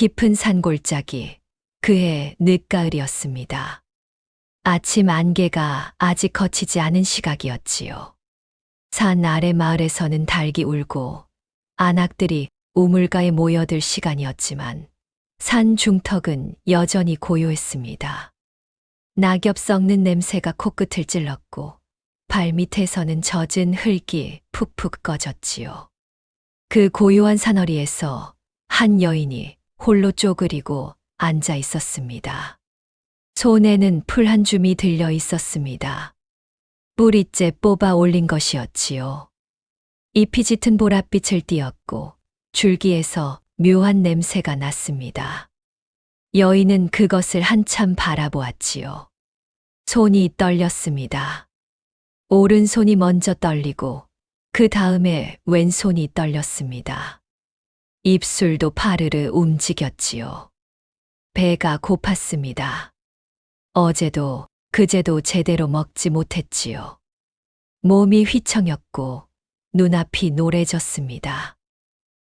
깊은 산골짜기, 그해 늦가을이었습니다. 아침 안개가 아직 걷히지 않은 시각이었지요. 산 아래 마을에서는 닭이 울고 안악들이 우물가에 모여들 시간이었지만 산 중턱은 여전히 고요했습니다. 낙엽 썩는 냄새가 코끝을 찔렀고 발밑에서는 젖은 흙이 푹푹 꺼졌지요. 그 고요한 산허리에서 한 여인이 홀로 쪼그리고 앉아 있었습니다. 손에는 풀 한 줌이 들려 있었습니다. 뿌리째 뽑아 올린 것이었지요. 잎이 짙은 보랏빛을 띠었고 줄기에서 묘한 냄새가 났습니다. 여인은 그것을 한참 바라보았지요. 손이 떨렸습니다. 오른손이 먼저 떨리고 그 다음에 왼손이 떨렸습니다. 입술도 파르르 움직였지요. 배가 고팠습니다. 어제도 그제도 제대로 먹지 못했지요. 몸이 휘청였고 눈앞이 노래졌습니다.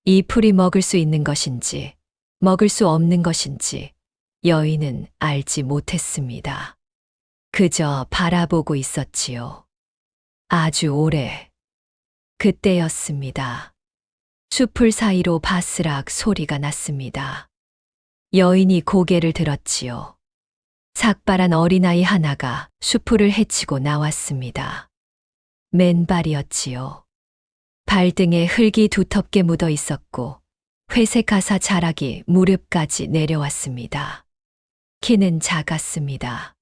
이 풀이 먹을 수 있는 것인지 먹을 수 없는 것인지 여인은 알지 못했습니다. 그저 바라보고 있었지요. 아주 오래. 그때였습니다. 숲풀 사이로 바스락 소리가 났습니다. 여인이 고개를 들었지요. 삭발한 어린아이 하나가 숲풀을 헤치고 나왔습니다. 맨발이었지요. 발등에 흙이 두텁게 묻어 있었고 회색 가사 자락이 무릎까지 내려왔습니다. 키는 작았습니다.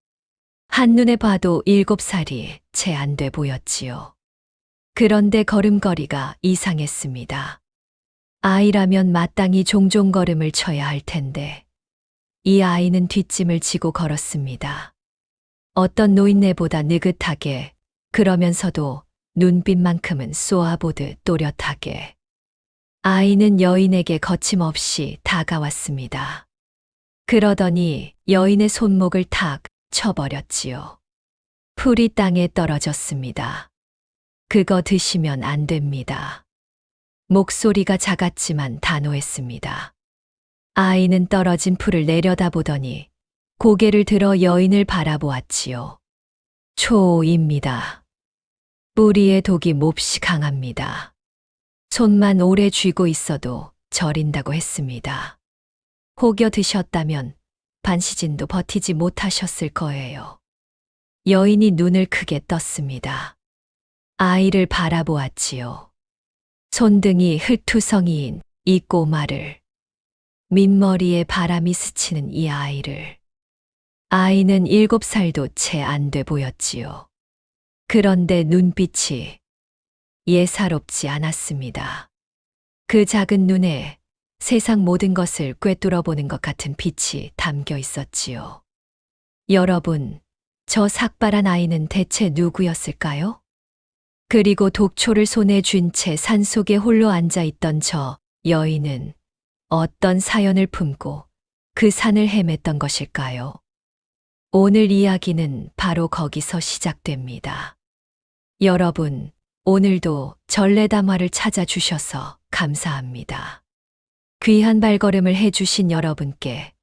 한눈에 봐도 7살이 채 안 돼 보였지요. 그런데 걸음걸이가 이상했습니다. 아이라면 마땅히 종종 걸음을 쳐야 할 텐데 이 아이는 뒷짐을 지고 걸었습니다. 어떤 노인네보다 느긋하게, 그러면서도 눈빛만큼은 쏘아보듯 또렷하게. 아이는 여인에게 거침없이 다가왔습니다. 그러더니 여인의 손목을 탁 쳐버렸지요. 풀이 땅에 떨어졌습니다. 그거 드시면 안 됩니다. 목소리가 작았지만 단호했습니다. 아이는 떨어진 풀을 내려다보더니 고개를 들어 여인을 바라보았지요. 초입니다. 뿌리의 독이 몹시 강합니다. 손만 오래 쥐고 있어도 저린다고 했습니다. 혹여 드셨다면 반시진도 버티지 못하셨을 거예요. 여인이 눈을 크게 떴습니다. 아이를 바라보았지요. 손등이 흙투성이인 이 꼬마를, 민머리에 바람이 스치는 이 아이를. 아이는 7살도 채 안 돼 보였지요. 그런데 눈빛이 예사롭지 않았습니다. 그 작은 눈에 세상 모든 것을 꿰뚫어 보는 것 같은 빛이 담겨 있었지요. 여러분, 저 삭발한 아이는 대체 누구였을까요? 그리고 독초를 손에 쥔 채 산속에 홀로 앉아 있던 저 여인은 어떤 사연을 품고 그 산을 헤맸던 것일까요? 오늘 이야기는 바로 거기서 시작됩니다. 여러분, 오늘도 전래담화를 찾아주셔서 감사합니다. 귀한 발걸음을 해주신 여러분께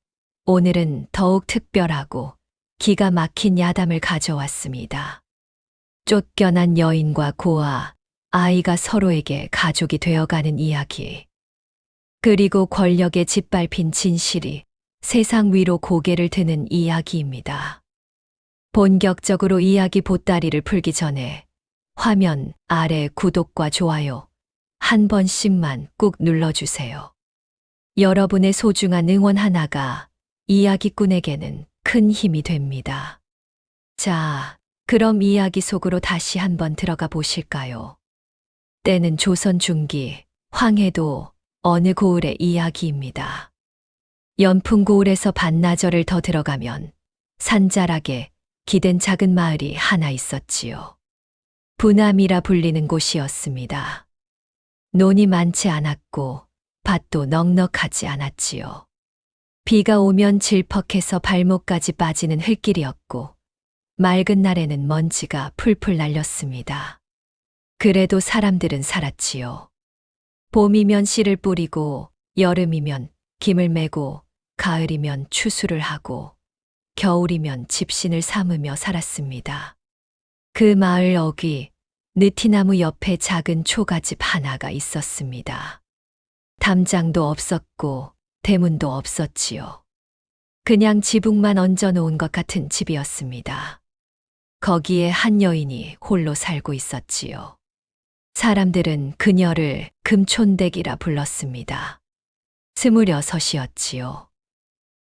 오늘은 더욱 특별하고 기가 막힌 야담을 가져왔습니다. 쫓겨난 여인과 고아, 아이가 서로에게 가족이 되어가는 이야기. 그리고 권력에 짓밟힌 진실이 세상 위로 고개를 드는 이야기입니다. 본격적으로 이야기 보따리를 풀기 전에 화면 아래 구독과 좋아요 한 번씩만 꾹 눌러주세요. 여러분의 소중한 응원 하나가 이야기꾼에게는 큰 힘이 됩니다. 자, 그럼 이야기 속으로 다시 한번 들어가 보실까요? 때는 조선 중기, 황해도 어느 고을의 이야기입니다. 연풍고을에서 반나절을 더 들어가면 산자락에 기댄 작은 마을이 하나 있었지요. 부남이라 불리는 곳이었습니다. 논이 많지 않았고 밭도 넉넉하지 않았지요. 비가 오면 질퍽해서 발목까지 빠지는 흙길이었고 맑은 날에는 먼지가 풀풀 날렸습니다. 그래도 사람들은 살았지요. 봄이면 씨를 뿌리고 여름이면 김을 메고 가을이면 추수를 하고 겨울이면 집신을 삼으며 살았습니다. 그 마을 어귀 느티나무 옆에 작은 초가집 하나가 있었습니다. 담장도 없었고 대문도 없었지요. 그냥 지붕만 얹어놓은 것 같은 집이었습니다. 거기에 한 여인이 홀로 살고 있었지요. 사람들은 그녀를 금촌댁이라 불렀습니다. 26이었지요.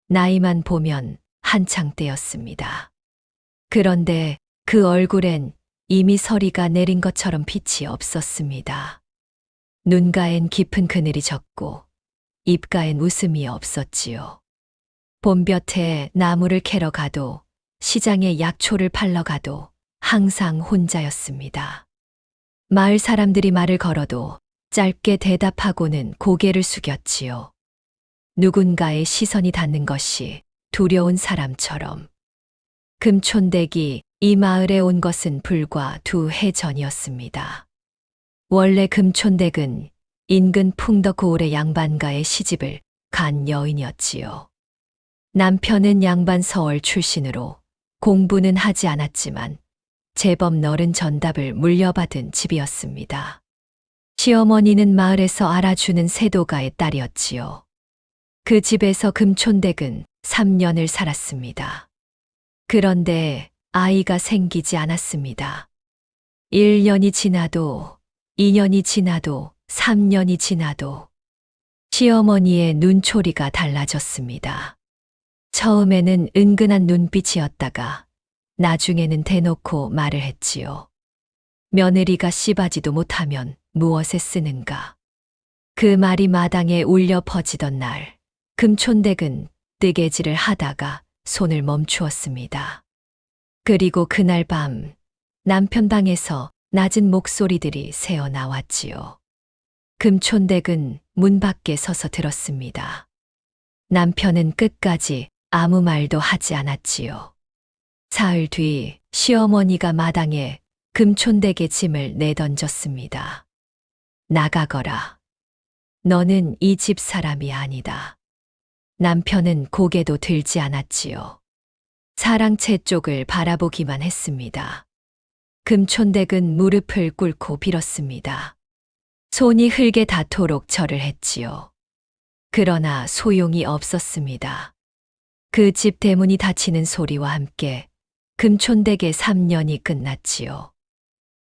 나이만 보면 한창 때였습니다. 그런데 그 얼굴엔 이미 서리가 내린 것처럼 빛이 없었습니다. 눈가엔 깊은 그늘이 졌고 입가엔 웃음이 없었지요. 봄볕에 나무를 캐러 가도 시장에 약초를 팔러 가도 항상 혼자였습니다. 마을 사람들이 말을 걸어도 짧게 대답하고는 고개를 숙였지요. 누군가의 시선이 닿는 것이 두려운 사람처럼. 금촌댁이 이 마을에 온 것은 불과 2해 전이었습니다. 원래 금촌댁은 인근 풍덕고을의 양반가의 시집을 간 여인이었지요. 남편은 양반 서울 출신으로 공부는 하지 않았지만 제법 너른 전답을 물려받은 집이었습니다. 시어머니는 마을에서 알아주는 세도가의 딸이었지요. 그 집에서 금촌댁은 3년을 살았습니다. 그런데 아이가 생기지 않았습니다. 1년이 지나도 2년이 지나도 3년이 지나도 시어머니의 눈초리가 달라졌습니다. 처음에는 은근한 눈빛이었다가 나중에는 대놓고 말을 했지요. 며느리가 씨바지도 못하면 무엇에 쓰는가. 그 말이 마당에 울려 퍼지던 날 금촌댁은 뜨개질을 하다가 손을 멈추었습니다. 그리고 그날 밤 남편 방에서 낮은 목소리들이 새어 나왔지요. 금촌댁은 문 밖에 서서 들었습니다. 남편은 끝까지 아무 말도 하지 않았지요. 사흘 뒤 시어머니가 마당에 금촌댁의 짐을 내던졌습니다. 나가거라. 너는 이 집 사람이 아니다. 남편은 고개도 들지 않았지요. 사랑채 쪽을 바라보기만 했습니다. 금촌댁은 무릎을 꿇고 빌었습니다. 손이 흙에 닿도록 절을 했지요. 그러나 소용이 없었습니다. 그 집 대문이 닫히는 소리와 함께 금촌댁의 3년이 끝났지요.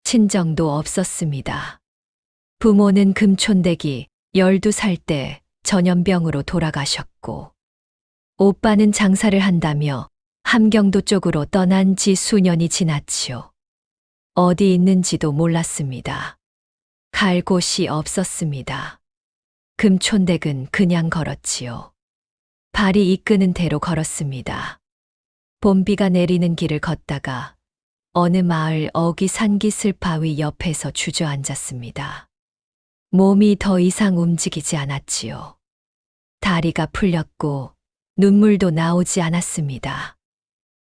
친정도 없었습니다. 부모는 금촌댁이 12살 때 전염병으로 돌아가셨고, 오빠는 장사를 한다며 함경도 쪽으로 떠난 지 수년이 지났지요. 어디 있는지도 몰랐습니다. 갈 곳이 없었습니다. 금촌댁은 그냥 걸었지요. 발이 이끄는 대로 걸었습니다. 봄비가 내리는 길을 걷다가 어느 마을 어귀 산기슭 바위 옆에서 주저앉았습니다. 몸이 더 이상 움직이지 않았지요. 다리가 풀렸고 눈물도 나오지 않았습니다.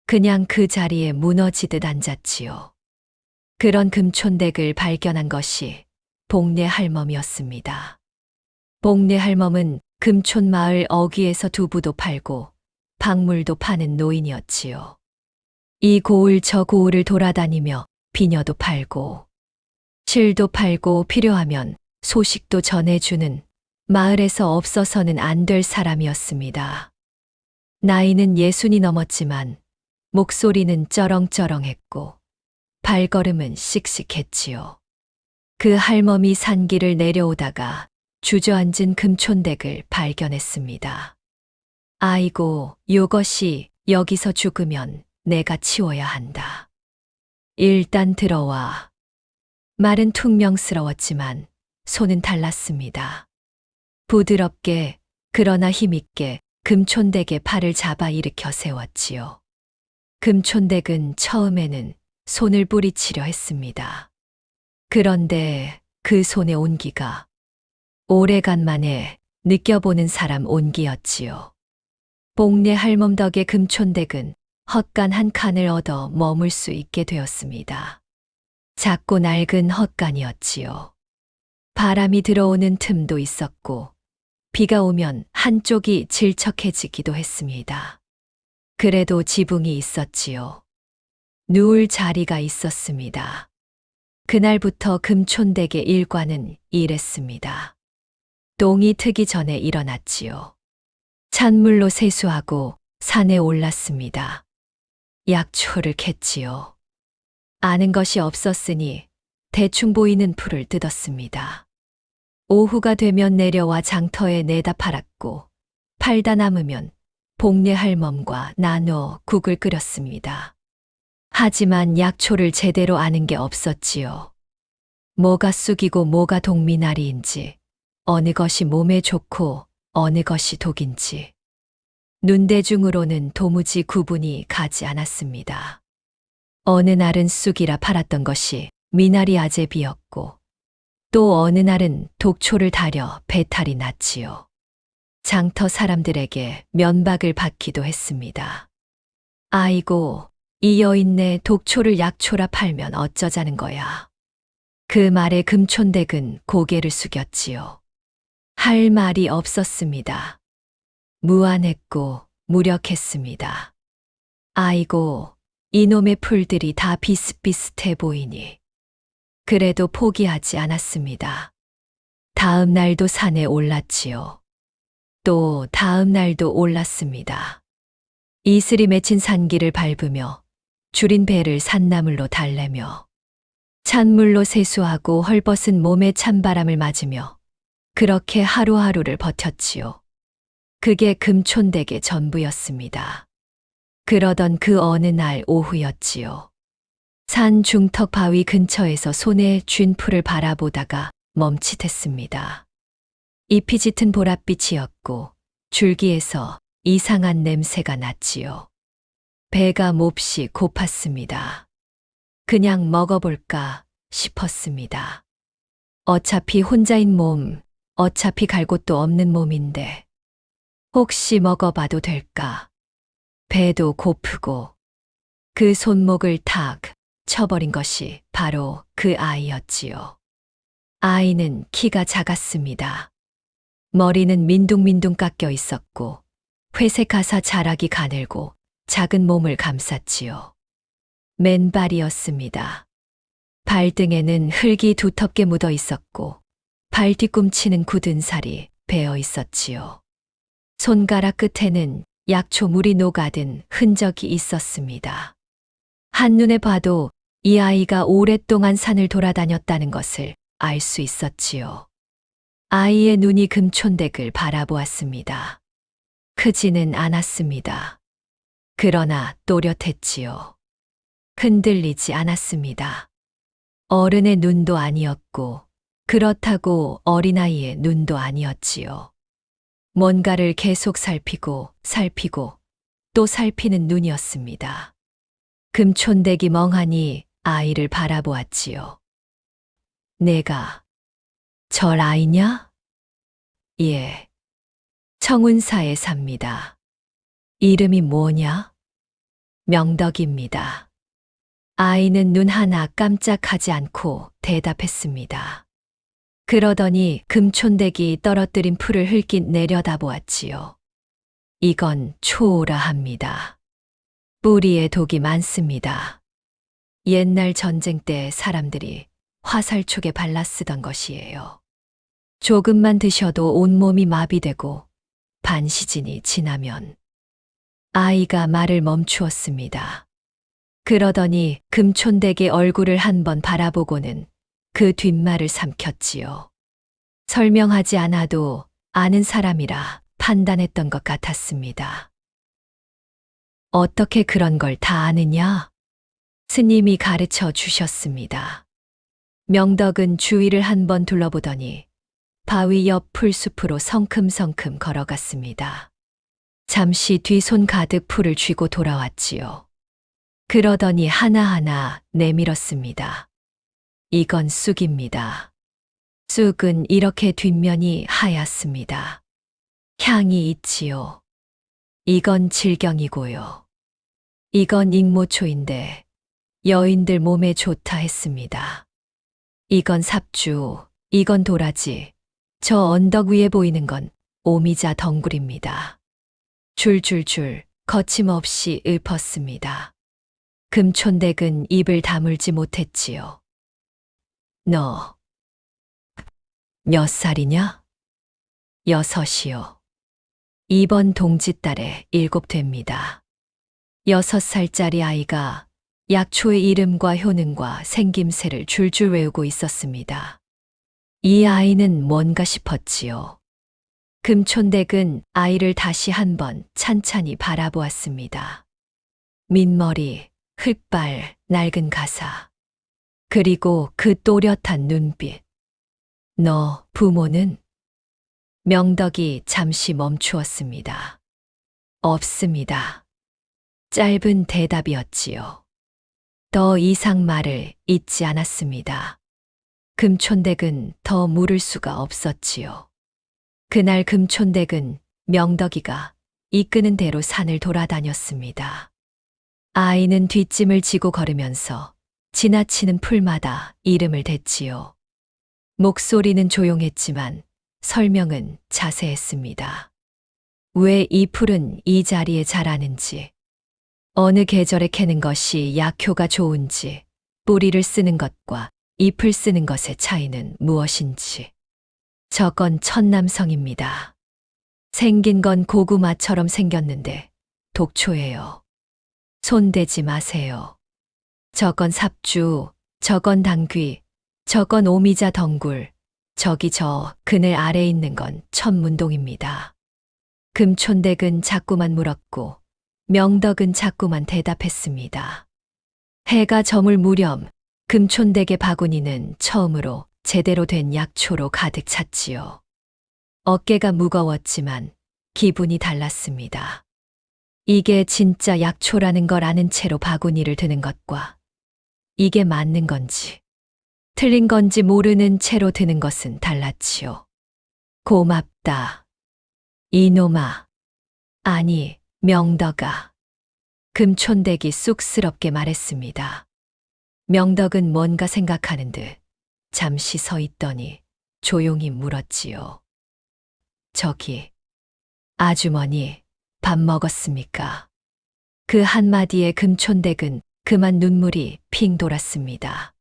그냥 그 자리에 무너지듯 앉았지요. 그런 금촌댁을 발견한 것이 복례 할멈이었습니다. 복례 할멈은 금촌 마을 어귀에서 두부도 팔고 박물도 파는 노인이었지요. 이 고을 저 고을을 돌아다니며 비녀도 팔고 실도 팔고 필요하면 소식도 전해주는 마을에서 없어서는 안 될 사람이었습니다. 나이는 60이 넘었지만 목소리는 쩌렁쩌렁했고 발걸음은 씩씩했지요. 그 할멈이 산길을 내려오다가 주저앉은 금촌댁을 발견했습니다. 아이고, 요것이 여기서 죽으면 내가 치워야 한다. 일단 들어와. 말은 퉁명스러웠지만 손은 달랐습니다. 부드럽게 그러나 힘있게 금촌댁의 팔을 잡아 일으켜 세웠지요. 금촌댁은 처음에는 손을 뿌리치려 했습니다. 그런데 그 손의 온기가 오래간만에 느껴보는 사람 온기였지요. 복례 할멈 덕에 금촌댁은 헛간 한 칸을 얻어 머물 수 있게 되었습니다. 작고 낡은 헛간이었지요. 바람이 들어오는 틈도 있었고 비가 오면 한쪽이 질척해지기도 했습니다. 그래도 지붕이 있었지요. 누울 자리가 있었습니다. 그날부터 금촌댁의 일과는 이랬습니다. 똥이 트기 전에 일어났지요. 찬물로 세수하고 산에 올랐습니다. 약초를 캤지요. 아는 것이 없었으니 대충 보이는 풀을 뜯었습니다. 오후가 되면 내려와 장터에 내다 팔았고 팔다 남으면 복례 할멈과 나눠 국을 끓였습니다. 하지만 약초를 제대로 아는 게 없었지요. 뭐가 쑥이고 뭐가 동미나리인지, 어느 것이 몸에 좋고 어느 것이 독인지. 눈대중으로는 도무지 구분이 가지 않았습니다. 어느 날은 쑥이라 팔았던 것이 미나리 아제비였고, 또 어느 날은 독초를 다려 배탈이 났지요. 장터 사람들에게 면박을 받기도 했습니다. 아이고, 이 여인네 독초를 약초라 팔면 어쩌자는 거야. 그 말에 금촌댁은 고개를 숙였지요. 할 말이 없었습니다. 무안했고 무력했습니다. 아이고, 이놈의 풀들이 다 비슷비슷해 보이니. 그래도 포기하지 않았습니다. 다음 날도 산에 올랐지요. 또 다음 날도 올랐습니다. 이슬이 맺힌 산길을 밟으며 줄인 배를 산나물로 달래며 찬물로 세수하고 헐벗은 몸에 찬바람을 맞으며 그렇게 하루하루를 버텼지요. 그게 금촌댁의 전부였습니다. 그러던 그 어느 날 오후였지요. 산 중턱 바위 근처에서 손에 쥔 풀을 바라보다가 멈칫했습니다. 잎이 짙은 보랏빛이었고 줄기에서 이상한 냄새가 났지요. 배가 몹시 고팠습니다. 그냥 먹어볼까 싶었습니다. 어차피 혼자인 몸, 어차피 갈 곳도 없는 몸인데 혹시 먹어봐도 될까? 배도 고프고 그 손목을 탁 쳐버린 것이 바로 그 아이였지요. 아이는 키가 작았습니다. 머리는 민둥민둥 깎여 있었고 회색 가사 자락이 가늘고 작은 몸을 감쌌지요. 맨발이었습니다. 발등에는 흙이 두텁게 묻어 있었고 발 뒤꿈치는 굳은 살이 베어 있었지요. 손가락 끝에는 약초 물이 녹아든 흔적이 있었습니다. 한눈에 봐도 이 아이가 오랫동안 산을 돌아다녔다는 것을 알 수 있었지요. 아이의 눈이 금촌댁을 바라보았습니다. 크지는 않았습니다. 그러나 또렷했지요. 흔들리지 않았습니다. 어른의 눈도 아니었고 그렇다고 어린아이의 눈도 아니었지요. 뭔가를 계속 살피고 또 살피는 눈이었습니다. 금촌댁이 멍하니 아이를 바라보았지요. 내가 절 아이냐? 예. 청운사에 삽니다. 이름이 뭐냐? 명덕입니다. 아이는 눈 하나 깜짝하지 않고 대답했습니다. 그러더니 금촌댁이 떨어뜨린 풀을 흘낏 내려다보았지요. 이건 초오라 합니다. 뿌리에 독이 많습니다. 옛날 전쟁 때 사람들이 화살촉에 발라 쓰던 것이에요. 조금만 드셔도 온몸이 마비되고 반시진이 지나면. 아이가 말을 멈추었습니다. 그러더니 금촌댁의 얼굴을 한번 바라보고는 그 뒷말을 삼켰지요. 설명하지 않아도 아는 사람이라 판단했던 것 같았습니다. 어떻게 그런 걸 다 아느냐? 스님이 가르쳐 주셨습니다. 명덕은 주위를 한번 둘러보더니 바위 옆 풀숲으로 성큼성큼 걸어갔습니다. 잠시 뒤 손 가득 풀을 쥐고 돌아왔지요. 그러더니 하나하나 내밀었습니다. 이건 쑥입니다. 쑥은 이렇게 뒷면이 하얗습니다. 향이 있지요. 이건 질경이고요. 이건 익모초인데 여인들 몸에 좋다 했습니다. 이건 삽주, 이건 도라지, 저 언덕 위에 보이는 건 오미자 덩굴입니다. 줄줄줄 거침없이 읊었습니다. 금촌댁은 입을 다물지 못했지요. 너 몇 살이냐? 6이요. 이번 동짓달에 7 됩니다. 6살짜리 아이가 약초의 이름과 효능과 생김새를 줄줄 외우고 있었습니다. 이 아이는 뭔가 싶었지요. 금촌댁은 아이를 다시 한번 찬찬히 바라보았습니다. 민머리, 흑발, 낡은 가사. 그리고 그 또렷한 눈빛. 너 부모는? 명덕이 잠시 멈추었습니다. 없습니다. 짧은 대답이었지요. 더 이상 말을 잇지 않았습니다. 금촌댁은 더 물을 수가 없었지요. 그날 금촌댁은 명덕이가 이끄는 대로 산을 돌아다녔습니다. 아이는 뒷짐을 지고 걸으면서 지나치는 풀마다 이름을 댔지요. 목소리는 조용했지만 설명은 자세했습니다. 왜 이 풀은 이 자리에 자라는지, 어느 계절에 캐는 것이 약효가 좋은지, 뿌리를 쓰는 것과 잎을 쓰는 것의 차이는 무엇인지. 저건 천남성입니다. 생긴 건 고구마처럼 생겼는데 독초예요. 손대지 마세요. 저건 삽주, 저건 당귀, 저건 오미자 덩굴, 저기 저 그늘 아래 있는 건 천문동입니다. 금촌댁은 자꾸만 물었고 명덕은 자꾸만 대답했습니다. 해가 저물 무렵 금촌댁의 바구니는 처음으로 제대로 된 약초로 가득 찼지요. 어깨가 무거웠지만 기분이 달랐습니다. 이게 진짜 약초라는 걸 아는 채로 바구니를 드는 것과 이게 맞는 건지 틀린 건지 모르는 채로 드는 것은 달랐지요. 고맙다. 이놈아. 아니, 명덕아. 금촌댁이 쑥스럽게 말했습니다. 명덕은 뭔가 생각하는 듯 잠시 서 있더니 조용히 물었지요. 저기, 아주머니, 밥 먹었습니까? 그 한마디에 금촌댁은 그만 눈물이 핑 돌았습니다.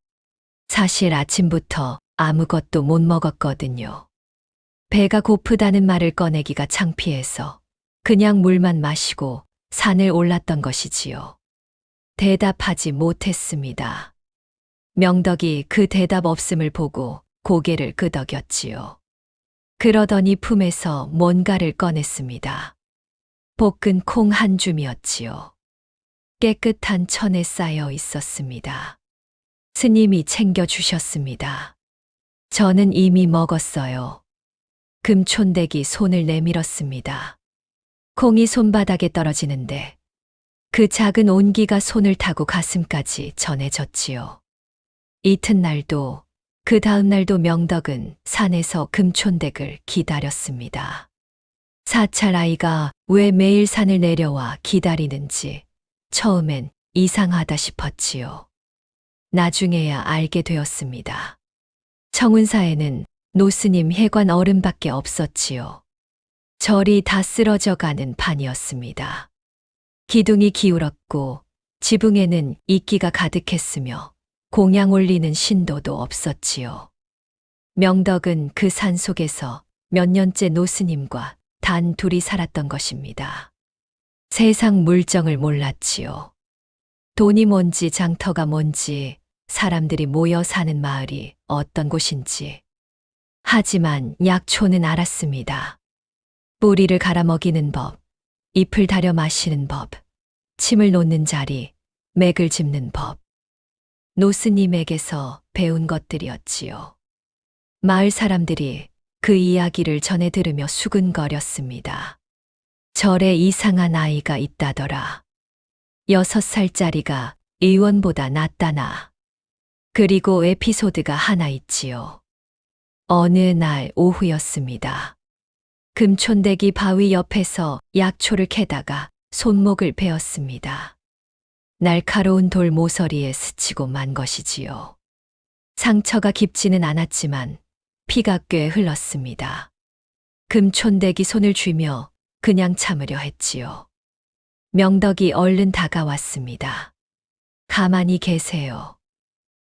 사실 아침부터 아무것도 못 먹었거든요. 배가 고프다는 말을 꺼내기가 창피해서 그냥 물만 마시고 산을 올랐던 것이지요. 대답하지 못했습니다. 명덕이 그 대답 없음을 보고 고개를 끄덕였지요. 그러더니 품에서 뭔가를 꺼냈습니다. 볶은 콩 한 줌이었지요. 깨끗한 천에 쌓여 있었습니다. 스님이 챙겨주셨습니다. 저는 이미 먹었어요. 금촌댁이 손을 내밀었습니다. 콩이 손바닥에 떨어지는데 그 작은 온기가 손을 타고 가슴까지 전해졌지요. 이튿날도 그 다음 날도 명덕은 산에서 금촌댁을 기다렸습니다. 4찰 아이가 왜 매일 산을 내려와 기다리는지 처음엔 이상하다 싶었지요. 나중에야 알게 되었습니다. 청운사에는 노스님 해관 어른밖에 없었지요. 절이 다 쓰러져 가는 판이었습니다. 기둥이 기울었고 지붕에는 이끼가 가득했으며 공양 올리는 신도도 없었지요. 명덕은 그 산 속에서 몇 년째 노스님과 단 둘이 살았던 것입니다. 세상 물정을 몰랐지요. 돈이 뭔지 장터가 뭔지 사람들이 모여 사는 마을이 어떤 곳인지. 하지만 약초는 알았습니다. 뿌리를 갈아 먹이는 법, 잎을 다려 마시는 법, 침을 놓는 자리, 맥을 짚는 법. 노스님에게서 배운 것들이었지요. 마을 사람들이 그 이야기를 전해 들으며 수근거렸습니다. 절에 이상한 아이가 있다더라. 6살짜리가 의원보다 낫다나. 그리고 에피소드가 하나 있지요. 어느 날 오후였습니다. 금촌댁이 바위 옆에서 약초를 캐다가 손목을 베었습니다. 날카로운 돌 모서리에 스치고 만 것이지요. 상처가 깊지는 않았지만 피가 꽤 흘렀습니다. 금촌댁이 손을 쥐며 그냥 참으려 했지요. 명덕이 얼른 다가왔습니다. 가만히 계세요.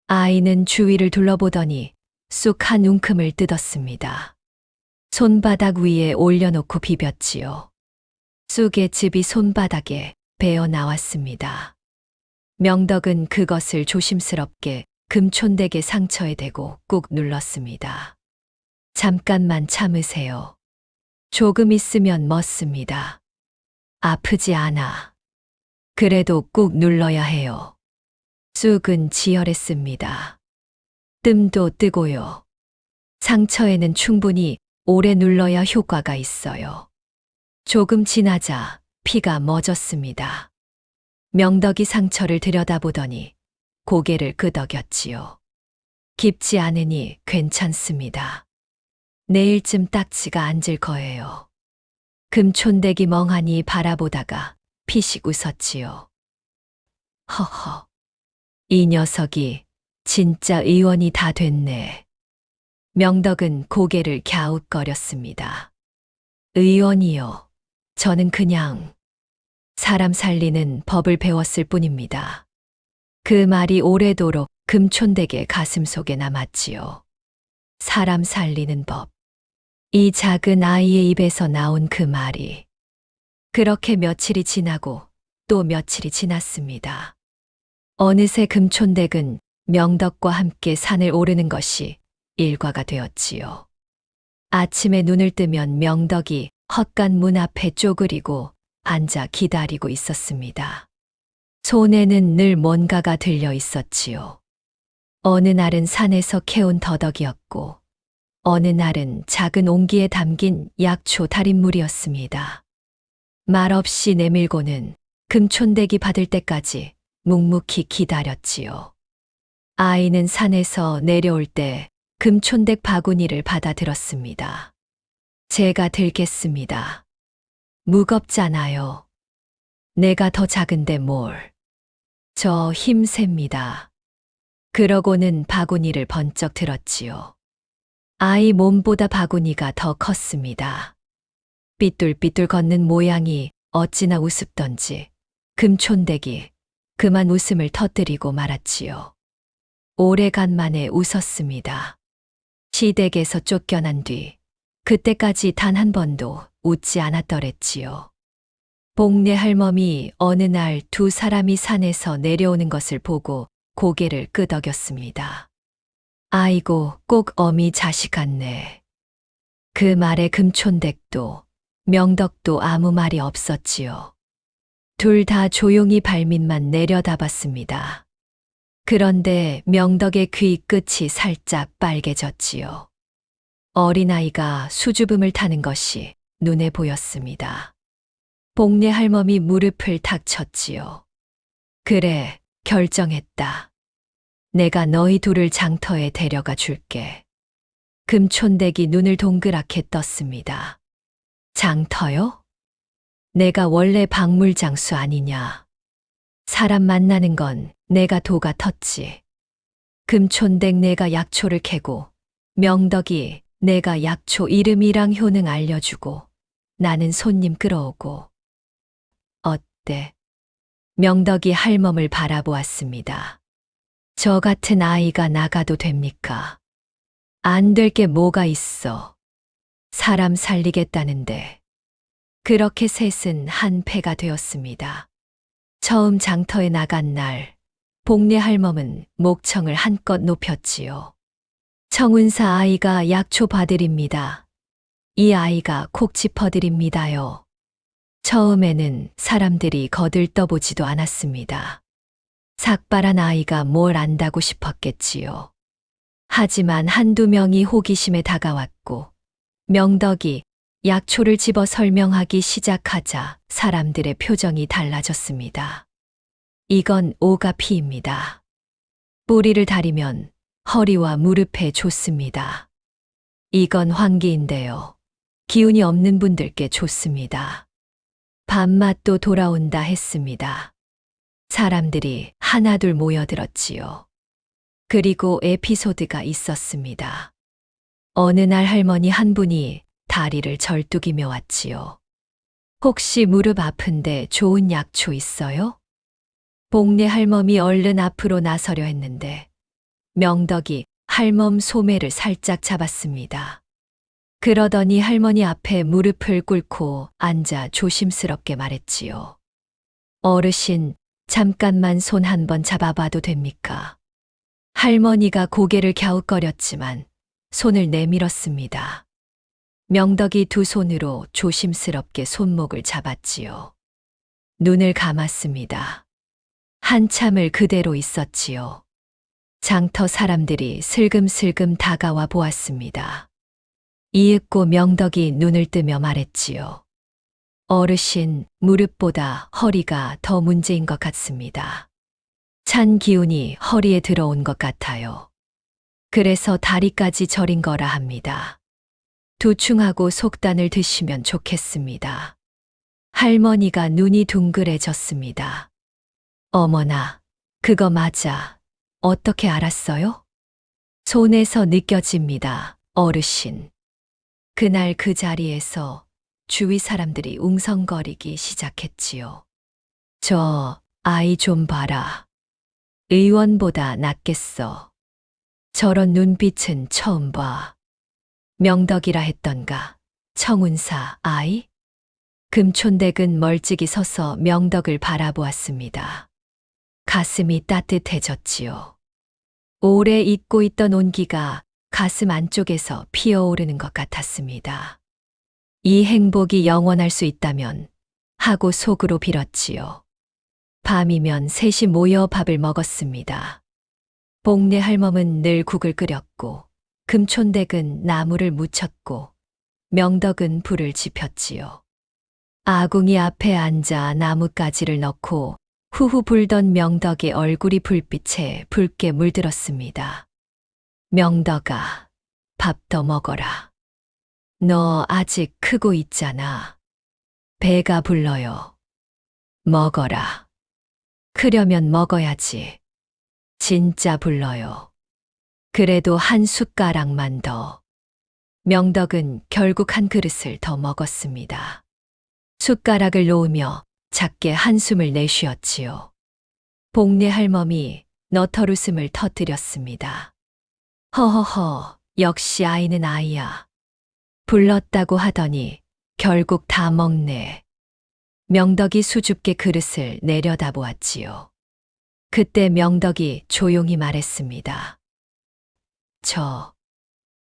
아이는 주위를 둘러보더니 쑥 한 움큼을 뜯었습니다. 손바닥 위에 올려놓고 비볐지요. 쑥의 즙이 손바닥에 배어 나왔습니다. 명덕은 그것을 조심스럽게 금촌댁의 상처에 대고 꾹 눌렀습니다. 잠깐만 참으세요. 조금 있으면 멎습니다. 아프지 않아. 그래도 꾹 눌러야 해요. 쑥은 지혈했습니다. 뜸도 뜨고요. 상처에는 충분히 오래 눌러야 효과가 있어요. 조금 지나자 피가 멎었습니다. 명덕이 상처를 들여다보더니 고개를 끄덕였지요. 깊지 않으니 괜찮습니다. 내일쯤 딱지가 앉을 거예요. 금촌댁이 멍하니 바라보다가 피식 웃었지요. 허허, 이 녀석이 진짜 의원이 다 됐네. 명덕은 고개를 갸웃거렸습니다. 의원이요. 저는 그냥 사람 살리는 법을 배웠을 뿐입니다. 그 말이 오래도록 금촌댁의 가슴속에 남았지요. 사람 살리는 법. 이 작은 아이의 입에서 나온 그 말이. 그렇게 며칠이 지나고 또 며칠이 지났습니다. 어느새 금촌댁은 명덕과 함께 산을 오르는 것이 일과가 되었지요. 아침에 눈을 뜨면 명덕이 헛간 문 앞에 쪼그리고 앉아 기다리고 있었습니다. 손에는 늘 뭔가가 들려 있었지요. 어느 날은 산에서 캐온 더덕이었고 어느 날은 작은 옹기에 담긴 약초 달인물이었습니다. 말없이 내밀고는 금촌댁이 받을 때까지 묵묵히 기다렸지요. 아이는 산에서 내려올 때 금촌댁 바구니를 받아 들었습니다. 제가 들겠습니다. 무겁잖아요. 내가 더 작은데 뭘. 저 힘셉니다. 그러고는 바구니를 번쩍 들었지요. 아이 몸보다 바구니가 더 컸습니다. 삐뚤삐뚤 걷는 모양이 어찌나 우습던지 금촌댁이 그만 웃음을 터뜨리고 말았지요. 오래간만에 웃었습니다. 시댁에서 쫓겨난 뒤 그때까지 단 한 번도 웃지 않았더랬지요. 복례 할멈이 어느 날 두 사람이 산에서 내려오는 것을 보고 고개를 끄덕였습니다. 아이고, 꼭 어미 자식 같네. 그 말에 금촌댁도 명덕도 아무 말이 없었지요. 둘 다 조용히 발밑만 내려다봤습니다. 그런데 명덕의 귀 끝이 살짝 빨개졌지요. 어린아이가 수줍음을 타는 것이 눈에 보였습니다. 복례 할멈이 무릎을 탁 쳤지요. 그래, 결정했다. 내가 너희 둘을 장터에 데려가 줄게. 금촌댁이 눈을 동그랗게 떴습니다. 장터요? 내가 원래 박물장수 아니냐. 사람 만나는 건 내가 도가 텄지. 금촌댁 내가 약초를 캐고 명덕이 내가 약초 이름이랑 효능 알려주고 나는 손님 끌어오고. 어때? 명덕이 할멈을 바라보았습니다. 저 같은 아이가 나가도 됩니까? 안 될 게 뭐가 있어. 사람 살리겠다는데. 그렇게 셋은 한 패가 되었습니다. 처음 장터에 나간 날, 복례 할멈은 목청을 한껏 높였지요. 청운사 아이가 약초 봐드립니다. 이 아이가 콕 짚어드립니다요. 처음에는 사람들이 거들떠보지도 않았습니다. 삭발한 아이가 뭘 안다고 싶었겠지요. 하지만 한두 명이 호기심에 다가왔고 명덕이 약초를 집어 설명하기 시작하자 사람들의 표정이 달라졌습니다. 이건 오가피입니다. 뿌리를 다리면 허리와 무릎에 좋습니다. 이건 황기인데요. 기운이 없는 분들께 좋습니다. 밥맛도 돌아온다 했습니다. 사람들이 하나둘 모여들었지요. 그리고 에피소드가 있었습니다. 어느 날 할머니 한 분이 다리를 절뚝이며 왔지요. 혹시 무릎 아픈데 좋은 약초 있어요? 복례 할멈이 얼른 앞으로 나서려 했는데 명덕이 할멈 소매를 살짝 잡았습니다. 그러더니 할머니 앞에 무릎을 꿇고 앉아 조심스럽게 말했지요. 어르신, 잠깐만 손 한번 잡아봐도 됩니까? 할머니가 고개를 갸웃거렸지만 손을 내밀었습니다. 명덕이 두 손으로 조심스럽게 손목을 잡았지요. 눈을 감았습니다. 한참을 그대로 있었지요. 장터 사람들이 슬금슬금 다가와 보았습니다. 이윽고 명덕이 눈을 뜨며 말했지요. 어르신, 무릎보다 허리가 더 문제인 것 같습니다. 찬 기운이 허리에 들어온 것 같아요. 그래서 다리까지 저린 거라 합니다. 두충하고 속단을 드시면 좋겠습니다. 할머니가 눈이 둥그레졌습니다. 어머나, 그거 맞아. 어떻게 알았어요? 손에서 느껴집니다, 어르신. 그날 그 자리에서 주위 사람들이 웅성거리기 시작했지요. 저 아이 좀 봐라. 의원보다 낫겠어. 저런 눈빛은 처음 봐. 명덕이라 했던가. 청운사 아이? 금촌댁은 멀찍이 서서 명덕을 바라보았습니다. 가슴이 따뜻해졌지요. 오래 잊고 있던 온기가 가슴 안쪽에서 피어오르는 것 같았습니다. 이 행복이 영원할 수 있다면 하고 속으로 빌었지요. 밤이면 셋이 모여 밥을 먹었습니다. 복례 할멈은 늘 국을 끓였고 금촌댁은 나무를 묻혔고 명덕은 불을 지폈지요. 아궁이 앞에 앉아 나뭇가지를 넣고 후후 불던 명덕의 얼굴이 불빛에 붉게 물들었습니다. 명덕아, 밥 더 먹어라. 너 아직 크고 있잖아. 배가 불러요. 먹어라. 크려면 먹어야지. 진짜 불러요. 그래도 한 숟가락만 더. 명덕은 결국 한 그릇을 더 먹었습니다. 숟가락을 놓으며 작게 한숨을 내쉬었지요. 복례 할멈이 너털웃음을 터뜨렸습니다. 허허허, 역시 아이는 아이야. 불렀다고 하더니 결국 다 먹네. 명덕이 수줍게 그릇을 내려다보았지요. 그때 명덕이 조용히 말했습니다. 저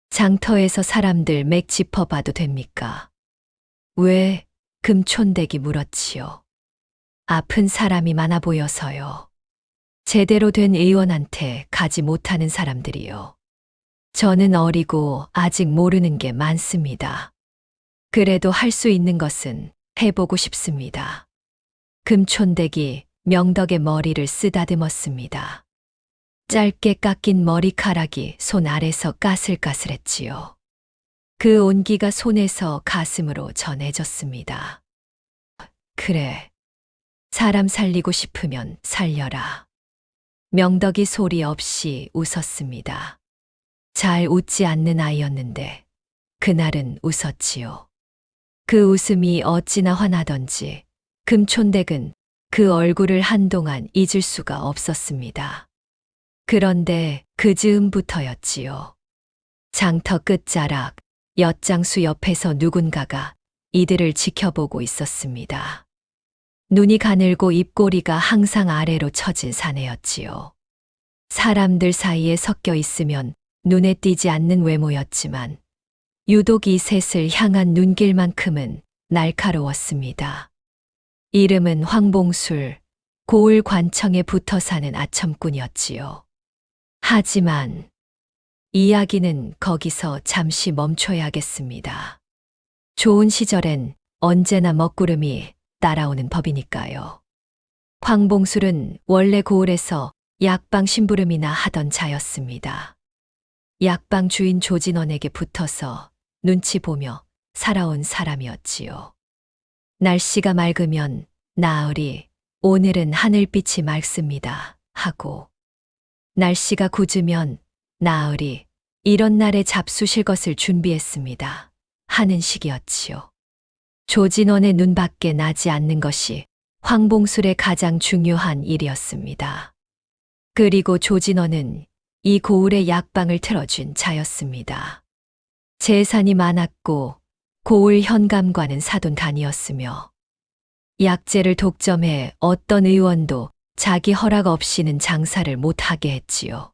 장터에서 사람들 맥 짚어봐도 됩니까? 왜? 금촌댁이 물었지요. 아픈 사람이 많아 보여서요. 제대로 된 의원한테 가지 못하는 사람들이요. 저는 어리고 아직 모르는 게 많습니다. 그래도 할 수 있는 것은 해보고 싶습니다. 금촌댁이 명덕의 머리를 쓰다듬었습니다. 짧게 깎인 머리카락이 손 아래서 까슬까슬했지요. 그 온기가 손에서 가슴으로 전해졌습니다. 그래. 사람 살리고 싶으면 살려라. 명덕이 소리 없이 웃었습니다. 잘 웃지 않는 아이였는데 그날은 웃었지요. 그 웃음이 어찌나 환하던지 금촌댁은 그 얼굴을 한동안 잊을 수가 없었습니다. 그런데 그 즈음부터였지요. 장터 끝자락 엿장수 옆에서 누군가가 이들을 지켜보고 있었습니다. 눈이 가늘고 입꼬리가 항상 아래로 처진 사내였지요. 사람들 사이에 섞여 있으면 눈에 띄지 않는 외모였지만 유독 이 셋을 향한 눈길만큼은 날카로웠습니다. 이름은 황봉술, 고을 관청에 붙어 사는 아첨꾼이었지요. 하지만 이야기는 거기서 잠시 멈춰야겠습니다. 좋은 시절엔 언제나 먹구름이 따라오는 법이니까요. 황봉술은 원래 고을에서 약방 심부름이나 하던 자였습니다. 약방 주인 조진원에게 붙어서 눈치 보며 살아온 사람이었지요. 날씨가 맑으면 나으리 오늘은 하늘빛이 맑습니다 하고, 날씨가 굳으면 나으리 이런 날에 잡수실 것을 준비했습니다 하는 시기였지요. 조진원의 눈밖에 나지 않는 것이 황봉술의 가장 중요한 일이었습니다. 그리고 조진원은 이 고을의 약방을 틀어준 자였습니다. 재산이 많았고 고을 현감과는 사돈간이었으며 약재를 독점해 어떤 의원도 자기 허락 없이는 장사를 못하게 했지요.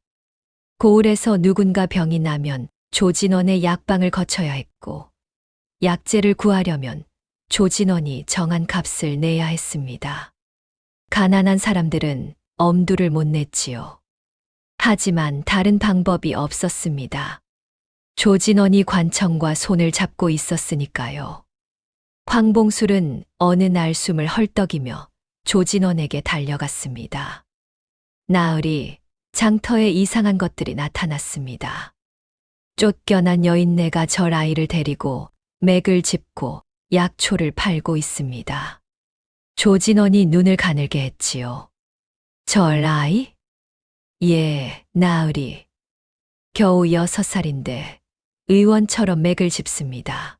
고을에서 누군가 병이 나면 조진원의 약방을 거쳐야 했고 약재를 구하려면 조진원이 정한 값을 내야 했습니다. 가난한 사람들은 엄두를 못 냈지요. 하지만 다른 방법이 없었습니다. 조진원이 관청과 손을 잡고 있었으니까요. 황봉술은 어느 날 숨을 헐떡이며 조진원에게 달려갔습니다. 나으리, 장터에 이상한 것들이 나타났습니다. 쫓겨난 여인네가 절 아이를 데리고 맥을 짚고 약초를 팔고 있습니다. 조진원이 눈을 가늘게 했지요. 절 아이? 예, 나으리. 겨우 6살인데 의원처럼 맥을 짚습니다.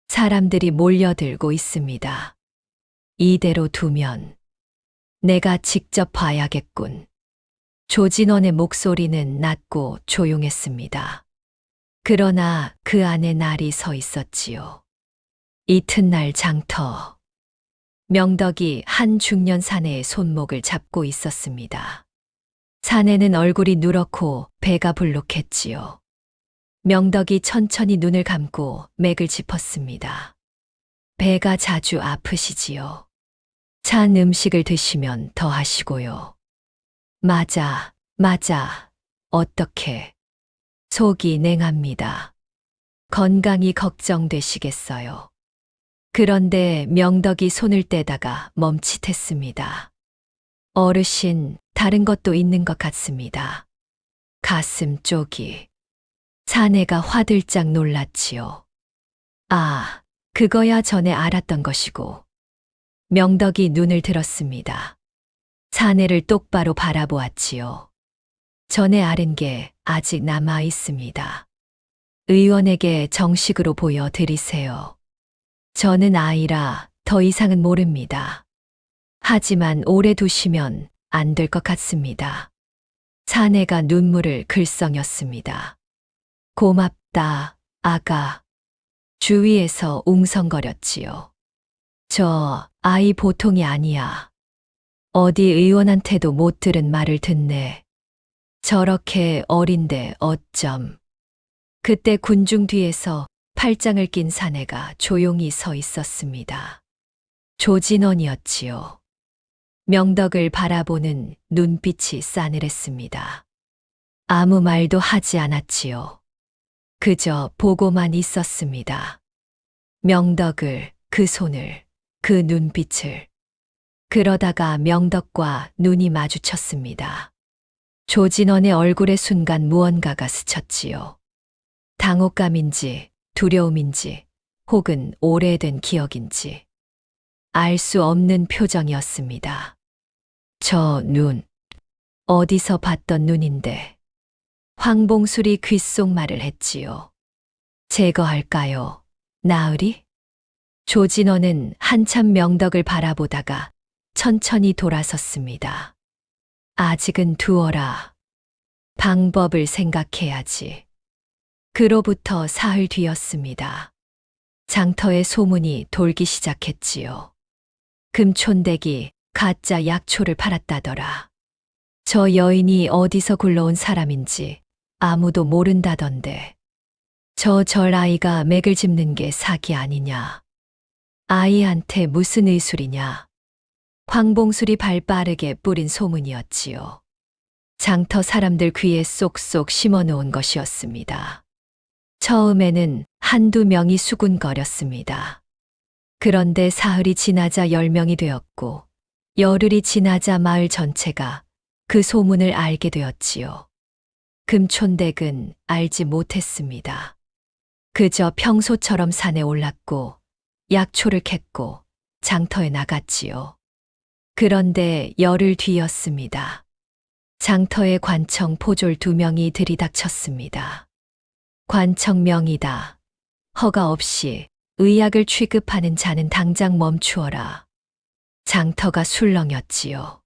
사람들이 몰려들고 있습니다. 이대로 두면 내가 직접 봐야겠군. 조진원의 목소리는 낮고 조용했습니다. 그러나 그 안에 날이 서 있었지요. 이튿날 장터. 명덕이 한 중년 사내의 손목을 잡고 있었습니다. 사내는 얼굴이 누렇고 배가 불룩했지요. 명덕이 천천히 눈을 감고 맥을 짚었습니다. 배가 자주 아프시지요. 찬 음식을 드시면 더 하시고요. 맞아. 어떻게? 속이 냉합니다. 건강이 걱정되시겠어요. 그런데 명덕이 손을 떼다가 멈칫했습니다. 어르신, 다른 것도 있는 것 같습니다. 가슴 쪽이. 사내가 화들짝 놀랐지요. 아, 그거야 전에 알았던 것이고. 명덕이 눈을 들었습니다. 사내를 똑바로 바라보았지요. 전에 앓은 게 아직 남아 있습니다. 의원에게 정식으로 보여드리세요. 저는 아이라 더 이상은 모릅니다. 하지만 오래 두시면 안 될 것 같습니다. 사내가 눈물을 글썽였습니다. 고맙다, 아가. 주위에서 웅성거렸지요. 저 아이 보통이 아니야. 어디 의원한테도 못 들은 말을 듣네. 저렇게 어린데 어쩜. 그때 군중 뒤에서 팔짱을 낀 사내가 조용히 서 있었습니다. 조진원이었지요. 명덕을 바라보는 눈빛이 싸늘했습니다. 아무 말도 하지 않았지요. 그저 보고만 있었습니다. 명덕을, 그 손을, 그 눈빛을. 그러다가 명덕과 눈이 마주쳤습니다. 조진원의 얼굴에 순간 무언가가 스쳤지요. 당혹감인지 두려움인지 혹은 오래된 기억인지 알 수 없는 표정이었습니다. 저 눈, 어디서 봤던 눈인데. 황봉술이 귓속말을 했지요. 제거할까요, 나으리? 조진원은 한참 명덕을 바라보다가 천천히 돌아섰습니다. 아직은 두어라. 방법을 생각해야지. 그로부터 사흘 뒤였습니다. 장터의 소문이 돌기 시작했지요. 금촌댁이 가짜 약초를 팔았다더라. 저 여인이 어디서 굴러온 사람인지 아무도 모른다던데. 저 절 아이가 맥을 짚는 게 사기 아니냐. 아이한테 무슨 의술이냐. 황봉술이 발 빠르게 뿌린 소문이었지요. 장터 사람들 귀에 쏙쏙 심어놓은 것이었습니다. 처음에는 한두 명이 수군거렸습니다. 그런데 사흘이 지나자 10명이 되었고 열흘이 지나자 마을 전체가 그 소문을 알게 되었지요. 금촌댁은 알지 못했습니다. 그저 평소처럼 산에 올랐고 약초를 캤고 장터에 나갔지요. 그런데 열흘 뒤였습니다. 장터에 관청 포졸 2명이 들이닥쳤습니다. 관청 명이다. 허가 없이 의약을 취급하는 자는 당장 멈추어라. 장터가 술렁였지요.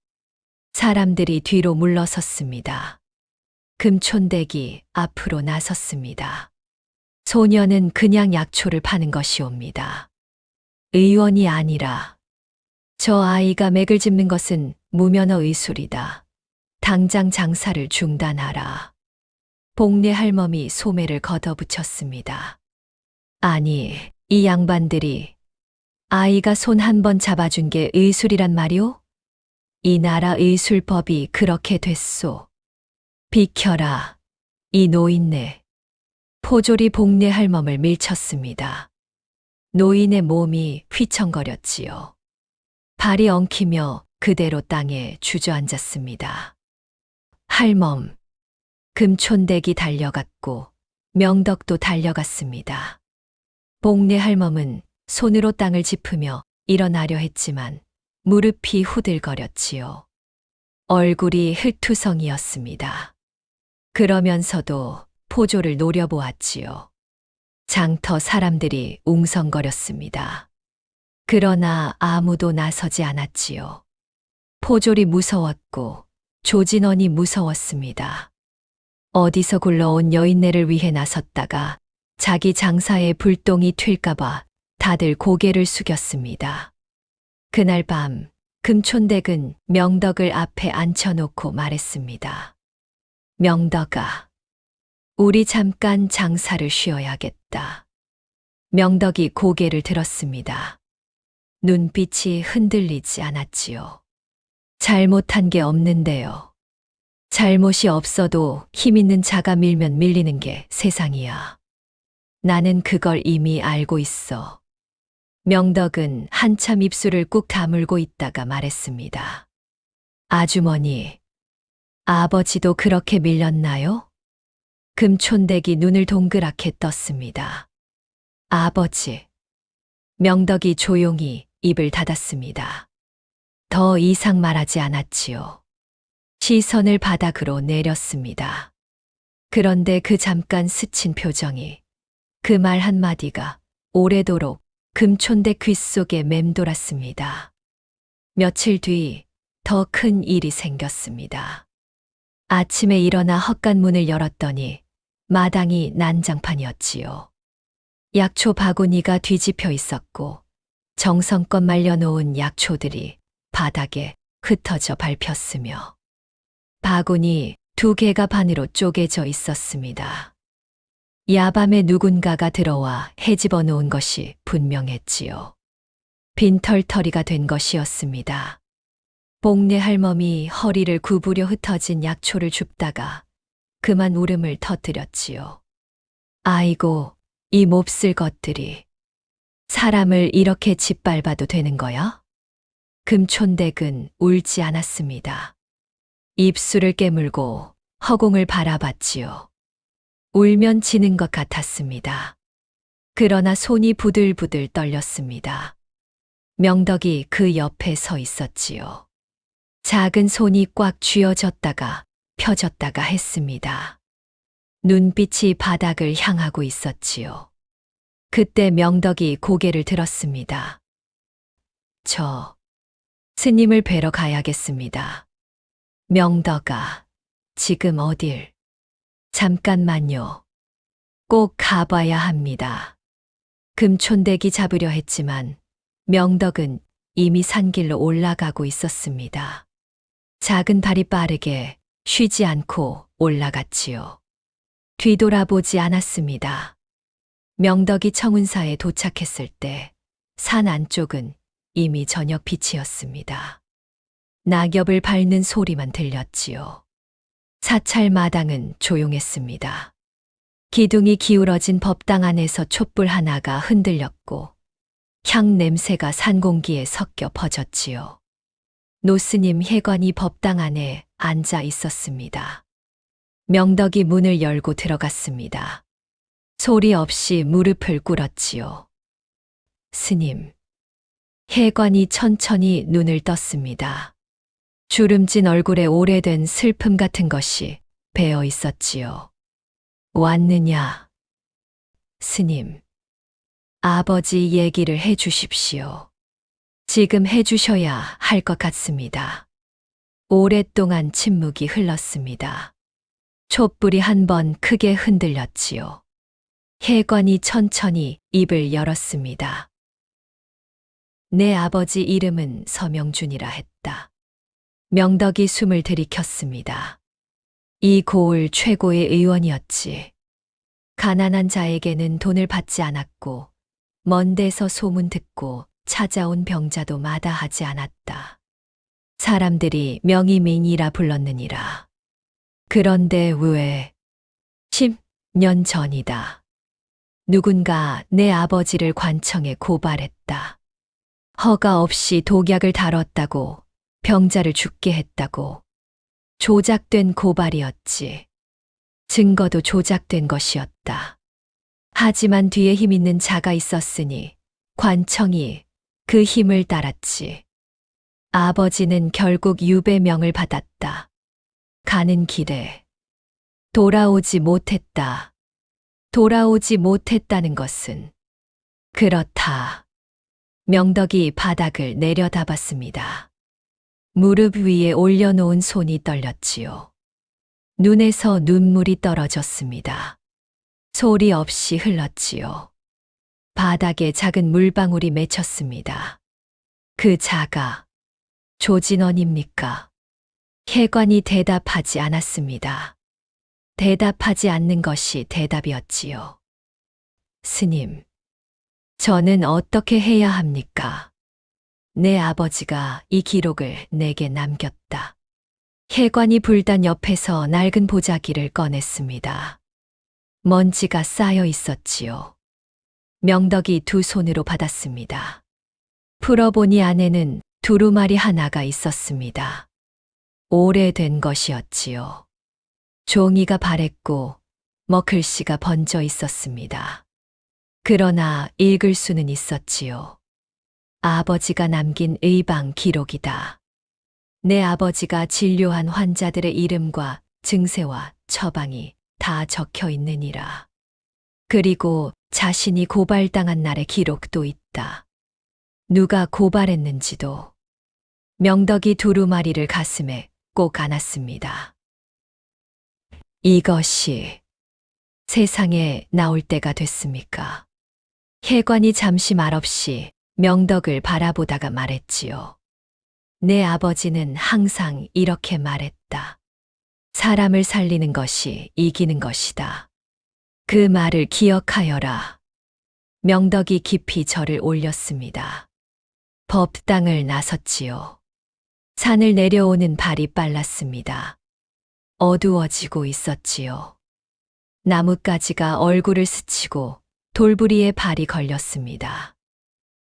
사람들이 뒤로 물러섰습니다. 금촌댁이 앞으로 나섰습니다. 소녀는 그냥 약초를 파는 것이옵니다. 의원이 아니라 저 아이가 맥을 짚는 것은 무면허 의술이다. 당장 장사를 중단하라. 복례 할멈이 소매를 걷어붙였습니다. 아니, 이 양반들이 아이가 손 한 번 잡아준 게 의술이란 말이오? 이 나라 의술법이 그렇게 됐소. 비켜라, 이 노인네. 포졸이 복례 할멈을 밀쳤습니다. 노인의 몸이 휘청거렸지요. 발이 엉키며 그대로 땅에 주저앉았습니다. 할멈, 금촌댁이 달려갔고 명덕도 달려갔습니다. 복례 할멈은 손으로 땅을 짚으며 일어나려 했지만 무릎이 후들거렸지요. 얼굴이 흙투성이었습니다. 그러면서도 포졸을 노려보았지요. 장터 사람들이 웅성거렸습니다. 그러나 아무도 나서지 않았지요. 포졸이 무서웠고 조진원이 무서웠습니다. 어디서 굴러온 여인네를 위해 나섰다가 자기 장사에 불똥이 튈까봐 다들 고개를 숙였습니다. 그날 밤 금촌댁은 명덕을 앞에 앉혀놓고 말했습니다. 명덕아, 우리 잠깐 장사를 쉬어야겠다. 명덕이 고개를 들었습니다. 눈빛이 흔들리지 않았지요. 잘못한 게 없는데요. 잘못이 없어도 힘 있는 자가 밀면 밀리는 게 세상이야. 나는 그걸 이미 알고 있어. 명덕은 한참 입술을 꾹 다물고 있다가 말했습니다. 아주머니, 아버지도 그렇게 밀렸나요? 금촌댁이 눈을 동그랗게 떴습니다. 아버지. 명덕이 조용히 입을 닫았습니다. 더 이상 말하지 않았지요. 시선을 바닥으로 내렸습니다. 그런데 그 잠깐 스친 표정이, 그 말 한마디가 오래도록 금촌댁 귓속에 맴돌았습니다. 며칠 뒤 더 큰 일이 생겼습니다. 아침에 일어나 헛간문을 열었더니 마당이 난장판이었지요. 약초 바구니가 뒤집혀 있었고 정성껏 말려놓은 약초들이 바닥에 흩어져 밟혔으며 바구니 2개가 반으로 쪼개져 있었습니다. 야밤에 누군가가 들어와 헤집어 놓은 것이 분명했지요. 빈털터리가 된 것이었습니다. 복례 할멈이 허리를 구부려 흩어진 약초를 줍다가 그만 울음을 터뜨렸지요. 아이고, 이 몹쓸 것들이 사람을 이렇게 짓밟아도 되는 거야? 금촌댁은 울지 않았습니다. 입술을 깨물고 허공을 바라봤지요. 울면 지는 것 같았습니다. 그러나 손이 부들부들 떨렸습니다. 명덕이 그 옆에 서 있었지요. 작은 손이 꽉 쥐어졌다가 펴졌다가 했습니다. 눈빛이 바닥을 향하고 있었지요. 그때 명덕이 고개를 들었습니다. 저 스님을 뵈러 가야겠습니다. 명덕아, 지금 어딜? 잠깐만요. 꼭 가봐야 합니다. 금촌댁이 잡으려 했지만 명덕은 이미 산길로 올라가고 있었습니다. 작은 발이 빠르게 쉬지 않고 올라갔지요. 뒤돌아보지 않았습니다. 명덕이 청운사에 도착했을 때 산 안쪽은 이미 저녁 빛이었습니다. 낙엽을 밟는 소리만 들렸지요. 사찰 마당은 조용했습니다. 기둥이 기울어진 법당 안에서 촛불 하나가 흔들렸고 향 냄새가 산 공기에 섞여 퍼졌지요. 노스님 혜관이 법당 안에 앉아 있었습니다. 명덕이 문을 열고 들어갔습니다. 소리 없이 무릎을 꿇었지요. 스님. 혜관이 천천히 눈을 떴습니다. 주름진 얼굴에 오래된 슬픔 같은 것이 배어 있었지요. 왔느냐? 스님. 아버지 얘기를 해 주십시오. 지금 해 주셔야 할 것 같습니다. 오랫동안 침묵이 흘렀습니다. 촛불이 한 번 크게 흔들렸지요. 혜관이 천천히 입을 열었습니다. 내 아버지 이름은 서명준이라 했다. 명덕이 숨을 들이켰습니다. 이 고을 최고의 의원이었지. 가난한 자에게는 돈을 받지 않았고, 먼 데서 소문 듣고 찾아온 병자도 마다하지 않았다. 사람들이 명의민이라 불렀느니라. 그런데 왜 10년 전이다. 누군가 내 아버지를 관청에 고발했다. 허가 없이 독약을 다뤘다고, 병자를 죽게 했다고. 조작된 고발이었지. 증거도 조작된 것이었다. 하지만 뒤에 힘 있는 자가 있었으니 관청이 그 힘을 따랐지. 아버지는 결국 유배명을 받았다. 가는 길에 돌아오지 못했다. 돌아오지 못했다는 것은 그렇다. 명덕이 바닥을 내려다봤습니다. 무릎 위에 올려놓은 손이 떨렸지요. 눈에서 눈물이 떨어졌습니다. 소리 없이 흘렀지요. 바닥에 작은 물방울이 맺혔습니다. 그 자가 조진원입니까? 혜관이 대답하지 않았습니다. 대답하지 않는 것이 대답이었지요. 스님, 저는 어떻게 해야 합니까? 내 아버지가 이 기록을 내게 남겼다. 혜관이 불단 옆에서 낡은 보자기를 꺼냈습니다. 먼지가 쌓여 있었지요. 명덕이 두 손으로 받았습니다. 풀어보니 안에는 두루마리 하나가 있었습니다. 오래된 것이었지요. 종이가 바랬고 글씨가 번져 있었습니다. 그러나 읽을 수는 있었지요. 아버지가 남긴 의방 기록이다. 내 아버지가 진료한 환자들의 이름과 증세와 처방이 다 적혀 있느니라. 그리고 자신이 고발당한 날의 기록도 있다. 누가 고발했는지도. 명덕이 두루마리를 가슴에 꼭 안았습니다. 이것이 세상에 나올 때가 됐습니까? 혜관이 잠시 말없이 명덕을 바라보다가 말했지요. 내 아버지는 항상 이렇게 말했다. 사람을 살리는 것이 이기는 것이다. 그 말을 기억하여라. 명덕이 깊이 절을 올렸습니다. 법당을 나섰지요. 산을 내려오는 발이 빨랐습니다. 어두워지고 있었지요. 나뭇가지가 얼굴을 스치고 돌부리에 발이 걸렸습니다.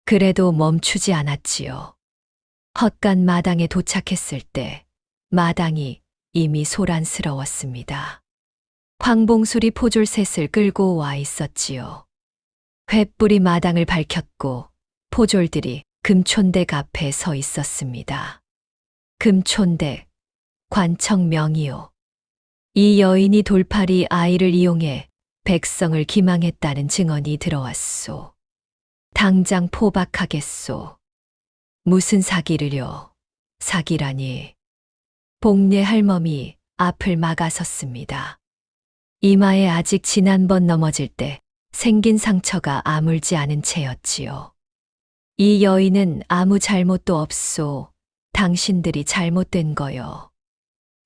그래도 멈추지 않았지요. 헛간 마당에 도착했을 때 마당이 이미 소란스러웠습니다. 황봉술이 포졸셋을 끌고 와 있었지요. 횃불이 마당을 밝혔고 포졸들이 금촌댁 앞에 서 있었습니다. 금촌댁, 관청명이요. 이 여인이 돌팔이 아이를 이용해 백성을 기망했다는 증언이 들어왔소. 당장 포박하겠소. 무슨 사기를요? 사기라니. 복례 할멈이 앞을 막아섰습니다. 이마에 아직 지난번 넘어질 때 생긴 상처가 아물지 않은 채였지요. 이 여인은 아무 잘못도 없소. 당신들이 잘못된 거요.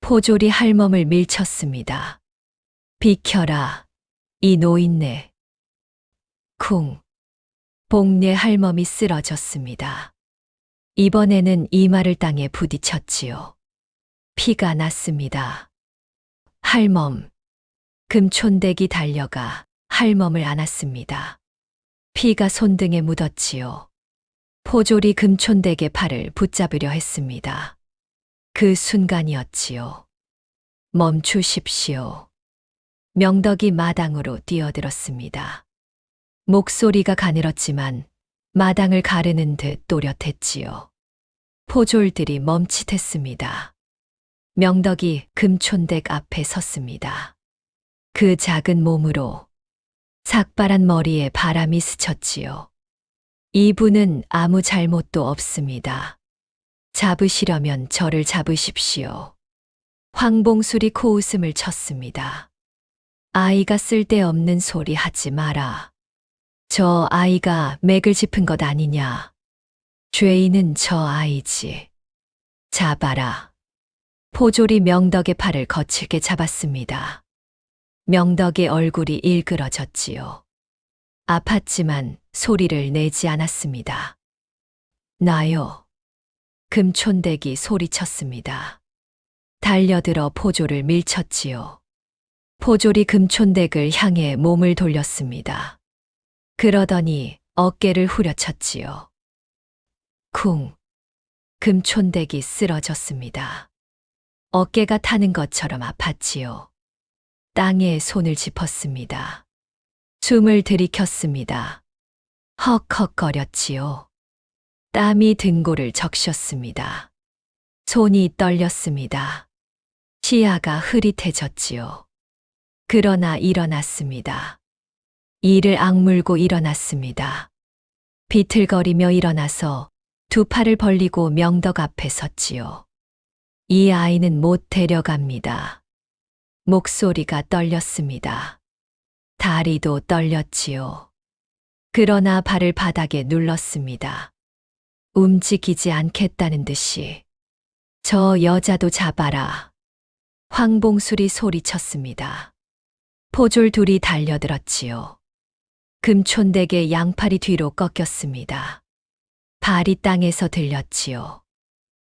포졸이 할멈을 밀쳤습니다. 비켜라, 이 노인네. 쿵. 복례 할멈이 쓰러졌습니다. 이번에는 이마를 땅에 부딪혔지요. 피가 났습니다. 할멈. 금촌댁이 달려가 할멈을 안았습니다. 피가 손등에 묻었지요. 포졸이 금촌댁의 팔을 붙잡으려 했습니다. 그 순간이었지요. 멈추십시오. 명덕이 마당으로 뛰어들었습니다. 목소리가 가늘었지만 마당을 가르는 듯 또렷했지요. 포졸들이 멈칫했습니다. 명덕이 금촌댁 앞에 섰습니다. 그 작은 몸으로 삭발한 머리에 바람이 스쳤지요. 이분은 아무 잘못도 없습니다. 잡으시려면 저를 잡으십시오. 황봉술이 코웃음을 쳤습니다. 아이가 쓸데없는 소리 하지 마라. 저 아이가 맥을 짚은 것 아니냐. 죄인은 저 아이지. 잡아라. 포졸이 명덕의 팔을 거칠게 잡았습니다. 명덕의 얼굴이 일그러졌지요. 아팠지만 소리를 내지 않았습니다. 나요. 금촌대기 소리쳤습니다. 달려들어 포졸을 밀쳤지요. 포졸이 금촌댁을 향해 몸을 돌렸습니다. 그러더니 어깨를 후려쳤지요. 쿵. 금촌댁이 쓰러졌습니다. 어깨가 타는 것처럼 아팠지요. 땅에 손을 짚었습니다. 숨을 들이켰습니다. 헉헉거렸지요. 땀이 등골을 적셨습니다. 손이 떨렸습니다. 시야가 흐릿해졌지요. 그러나 일어났습니다. 이를 악물고 일어났습니다. 비틀거리며 일어나서 두 팔을 벌리고 명덕 앞에 섰지요. 이 아이는 못 데려갑니다. 목소리가 떨렸습니다. 다리도 떨렸지요. 그러나 발을 바닥에 눌렀습니다. 움직이지 않겠다는 듯이. 저 여자도 잡아라. 황봉술이 소리쳤습니다. 포졸 둘이 달려들었지요. 금촌댁의 양팔이 뒤로 꺾였습니다. 발이 땅에서 들렸지요.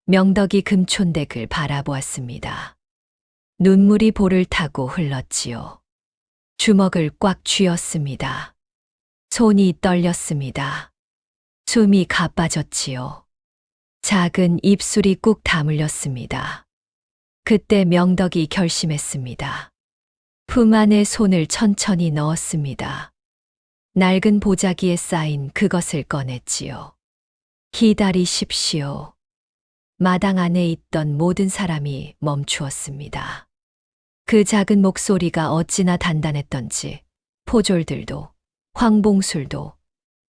명덕이 금촌댁을 바라보았습니다. 눈물이 볼을 타고 흘렀지요. 주먹을 꽉 쥐었습니다. 손이 떨렸습니다. 숨이 가빠졌지요. 작은 입술이 꾹 다물렸습니다. 그때 명덕이 결심했습니다. 품 안에 손을 천천히 넣었습니다. 낡은 보자기에 쌓인 그것을 꺼냈지요. 기다리십시오. 마당 안에 있던 모든 사람이 멈추었습니다. 그 작은 목소리가 어찌나 단단했던지 포졸들도 황봉술도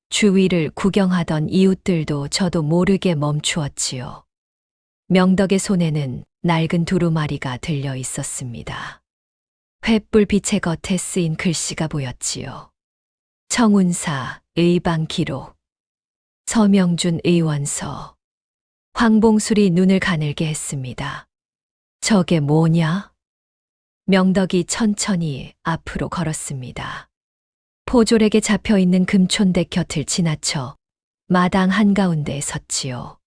주위를 구경하던 이웃들도 저도 모르게 멈추었지요. 명덕의 손에는 낡은 두루마리가 들려 있었습니다. 횃불 빛의 겉에 쓰인 글씨가 보였지요. 청운사 의방 기록, 서명준 의원서. 황봉술이 눈을 가늘게 했습니다. 저게 뭐냐? 명덕이 천천히 앞으로 걸었습니다. 포졸에게 잡혀있는 금촌댁 곁을 지나쳐 마당 한가운데에 섰지요.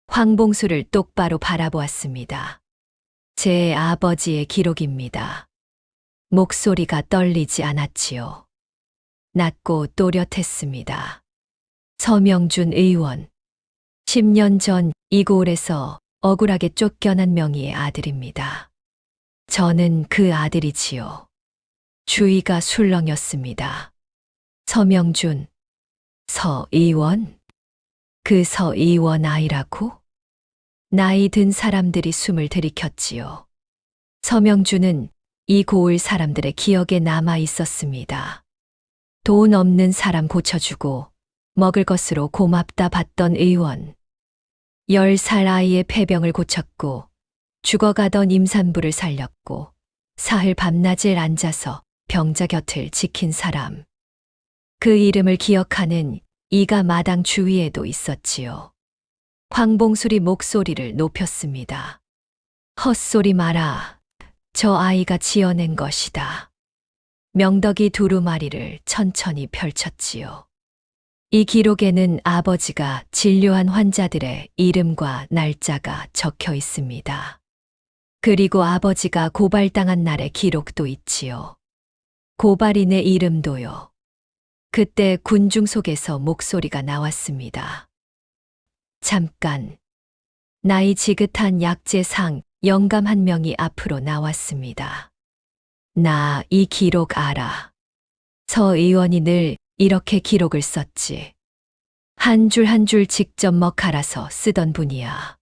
황봉술을 똑바로 바라보았습니다. 제 아버지의 기록입니다. 목소리가 떨리지 않았지요. 낮고 또렷했습니다. 서명준 의원. 10년 전 이고을에서 억울하게 쫓겨난 명의의 아들입니다. 저는 그 아들이지요. 주위가 술렁였습니다. 서명준, 서 의원? 그 서 의원 아이라고? 나이 든 사람들이 숨을 들이켰지요. 서명준은 이 고을 사람들의 기억에 남아 있었습니다. 돈 없는 사람 고쳐주고 먹을 것으로 고맙다 받던 의원. 10살 아이의 폐병을 고쳤고 죽어가던 임산부를 살렸고 사흘 밤낮을 앉아서 병자 곁을 지킨 사람. 그 이름을 기억하는 이가 마당 주위에도 있었지요. 황봉술이 목소리를 높였습니다. 헛소리 마라. 저 아이가 지어낸 것이다. 명덕이 두루마리를 천천히 펼쳤지요. 이 기록에는 아버지가 진료한 환자들의 이름과 날짜가 적혀 있습니다. 그리고 아버지가 고발당한 날의 기록도 있지요. 고발인의 이름도요. 그때 군중 속에서 목소리가 나왔습니다. 잠깐. 나이 지긋한 약재상 영감 한 명이 앞으로 나왔습니다. 나 이 기록 알아. 서 의원이 늘 이렇게 기록을 썼지. 한 줄 한 줄 직접 먹갈아서 쓰던 분이야.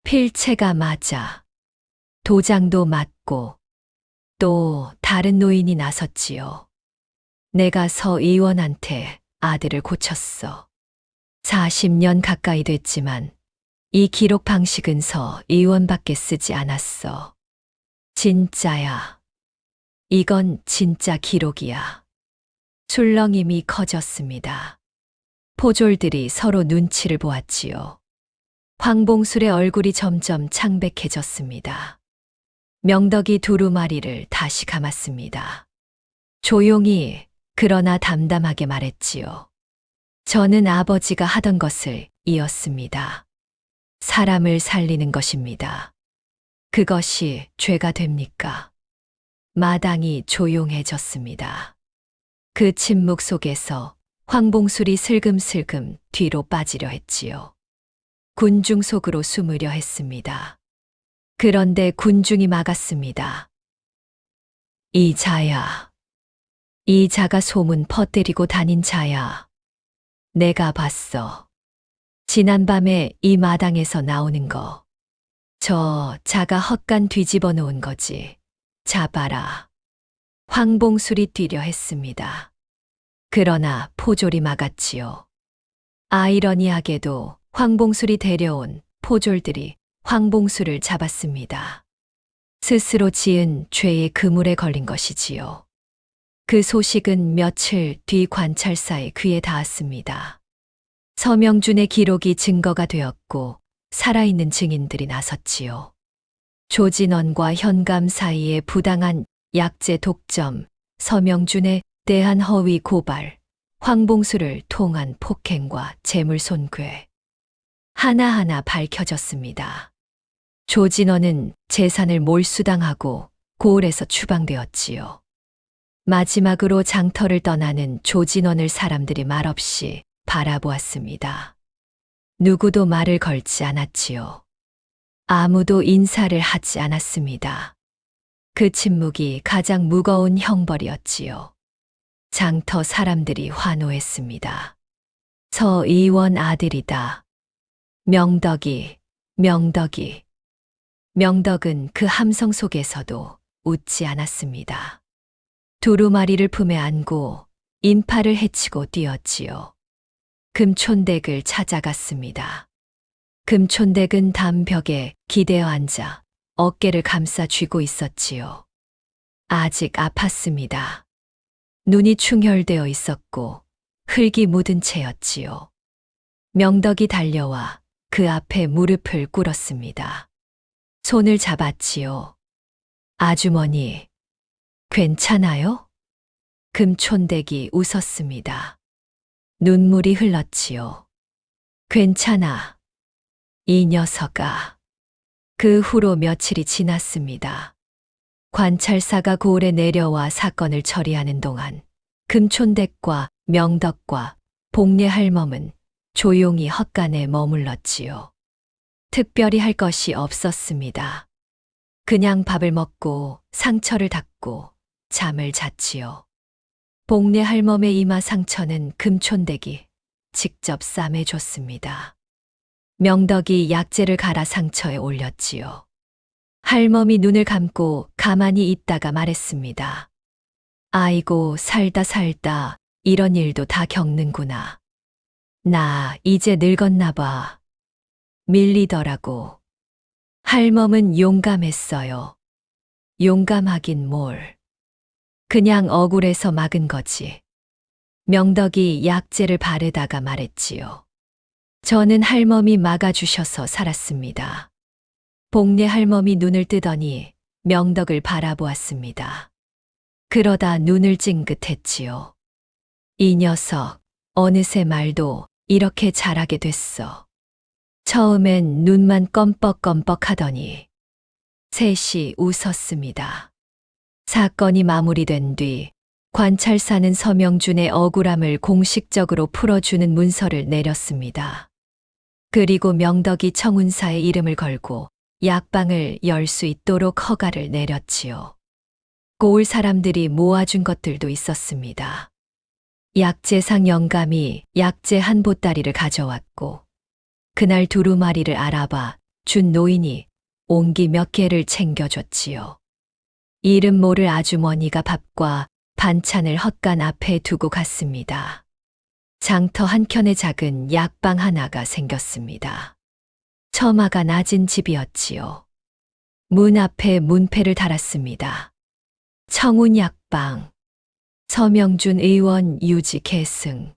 필체가 맞아. 도장도 맞고 또 다른 노인이 나섰지요. 내가 서 의원한테 아들을 고쳤어. 40년 가까이 됐지만 이 기록 방식은 서 의원밖에 쓰지 않았어. 진짜야. 이건 진짜 기록이야. 술렁임이 커졌습니다. 포졸들이 서로 눈치를 보았지요. 황봉술의 얼굴이 점점 창백해졌습니다. 명덕이 두루마리를 다시 감았습니다. 조용히 그러나 담담하게 말했지요. 저는 아버지가 하던 것을 이었습니다. 사람을 살리는 것입니다. 그것이 죄가 됩니까? 마당이 조용해졌습니다. 그 침묵 속에서 황봉술이 슬금슬금 뒤로 빠지려 했지요. 군중 속으로 숨으려 했습니다. 그런데 군중이 막았습니다. 이 자야. 이 자가 소문 퍼뜨리고 다닌 자야. 내가 봤어. 지난밤에 이 마당에서 나오는 거. 저 자가 헛간 뒤집어 놓은 거지. 잡아라. 황봉술이 뛰려 했습니다. 그러나 포졸이 막았지요. 아이러니하게도 황봉술이 데려온 포졸들이 황봉술을 잡았습니다. 스스로 지은 죄의 그물에 걸린 것이지요. 그 소식은 며칠 뒤 관찰사의 귀에 닿았습니다. 서명준의 기록이 증거가 되었고 살아있는 증인들이 나섰지요. 조진원과 현감 사이에 부당한 약재 독점, 서명준에 대한 허위 고발, 황봉술을 통한 폭행과 재물 손괴. 하나하나 밝혀졌습니다. 조진원은 재산을 몰수당하고 고을에서 추방되었지요. 마지막으로 장터를 떠나는 조진원을 사람들이 말없이 바라보았습니다. 누구도 말을 걸지 않았지요. 아무도 인사를 하지 않았습니다. 그 침묵이 가장 무거운 형벌이었지요. 장터 사람들이 환호했습니다. 서 의원 아들이다. 명덕이, 명덕이. 명덕은 그 함성 속에서도 웃지 않았습니다. 두루마리를 품에 안고 인파를 헤치고 뛰었지요. 금촌댁을 찾아갔습니다. 금촌댁은 담벽에 기대어 앉아 어깨를 감싸 쥐고 있었지요. 아직 아팠습니다. 눈이 충혈되어 있었고 흙이 묻은 채였지요. 명덕이 달려와 그 앞에 무릎을 꿇었습니다. 손을 잡았지요. 아주머니, 괜찮아요? 금촌댁이 웃었습니다. 눈물이 흘렀지요. 괜찮아. 이 녀석아. 그 후로 며칠이 지났습니다. 관찰사가 고을에 내려와 사건을 처리하는 동안 금촌댁과 명덕과 복례 할멈은 조용히 헛간에 머물렀지요. 특별히 할 것이 없었습니다. 그냥 밥을 먹고 상처를 닦고 잠을 잤지요. 복례 할멈의 이마 상처는 금촌댁이 직접 싸매줬습니다. 명덕이 약재를 갈아 상처에 올렸지요. 할멈이 눈을 감고 가만히 있다가 말했습니다. 아이고, 살다 살다 이런 일도 다 겪는구나. 나 이제 늙었나 봐. 밀리더라고. 할멈은 용감했어요. 용감하긴 뭘. 그냥 억울해서 막은 거지. 명덕이 약재를 바르다가 말했지요. 저는 할멈이 막아주셔서 살았습니다. 복례 할멈이 눈을 뜨더니 명덕을 바라보았습니다. 그러다 눈을 찡긋했지요. 이 녀석, 어느새 말도 이렇게 잘하게 됐어. 처음엔 눈만 껌뻑껌뻑 하더니 셋이 웃었습니다. 사건이 마무리된 뒤 관찰사는 서명준의 억울함을 공식적으로 풀어주는 문서를 내렸습니다. 그리고 명덕이 청운사의 이름을 걸고 약방을 열 수 있도록 허가를 내렸지요. 고을 사람들이 모아준 것들도 있었습니다. 약재상 영감이 약재 한 보따리를 가져왔고 그날 두루마리를 알아봐 준 노인이 옹기 몇 개를 챙겨줬지요. 이름 모를 아주머니가 밥과 반찬을 헛간 앞에 두고 갔습니다. 장터 한켠에 작은 약방 하나가 생겼습니다. 처마가 낮은 집이었지요. 문 앞에 문패를 달았습니다. 청운약방. 서명준 의원 유지 계승.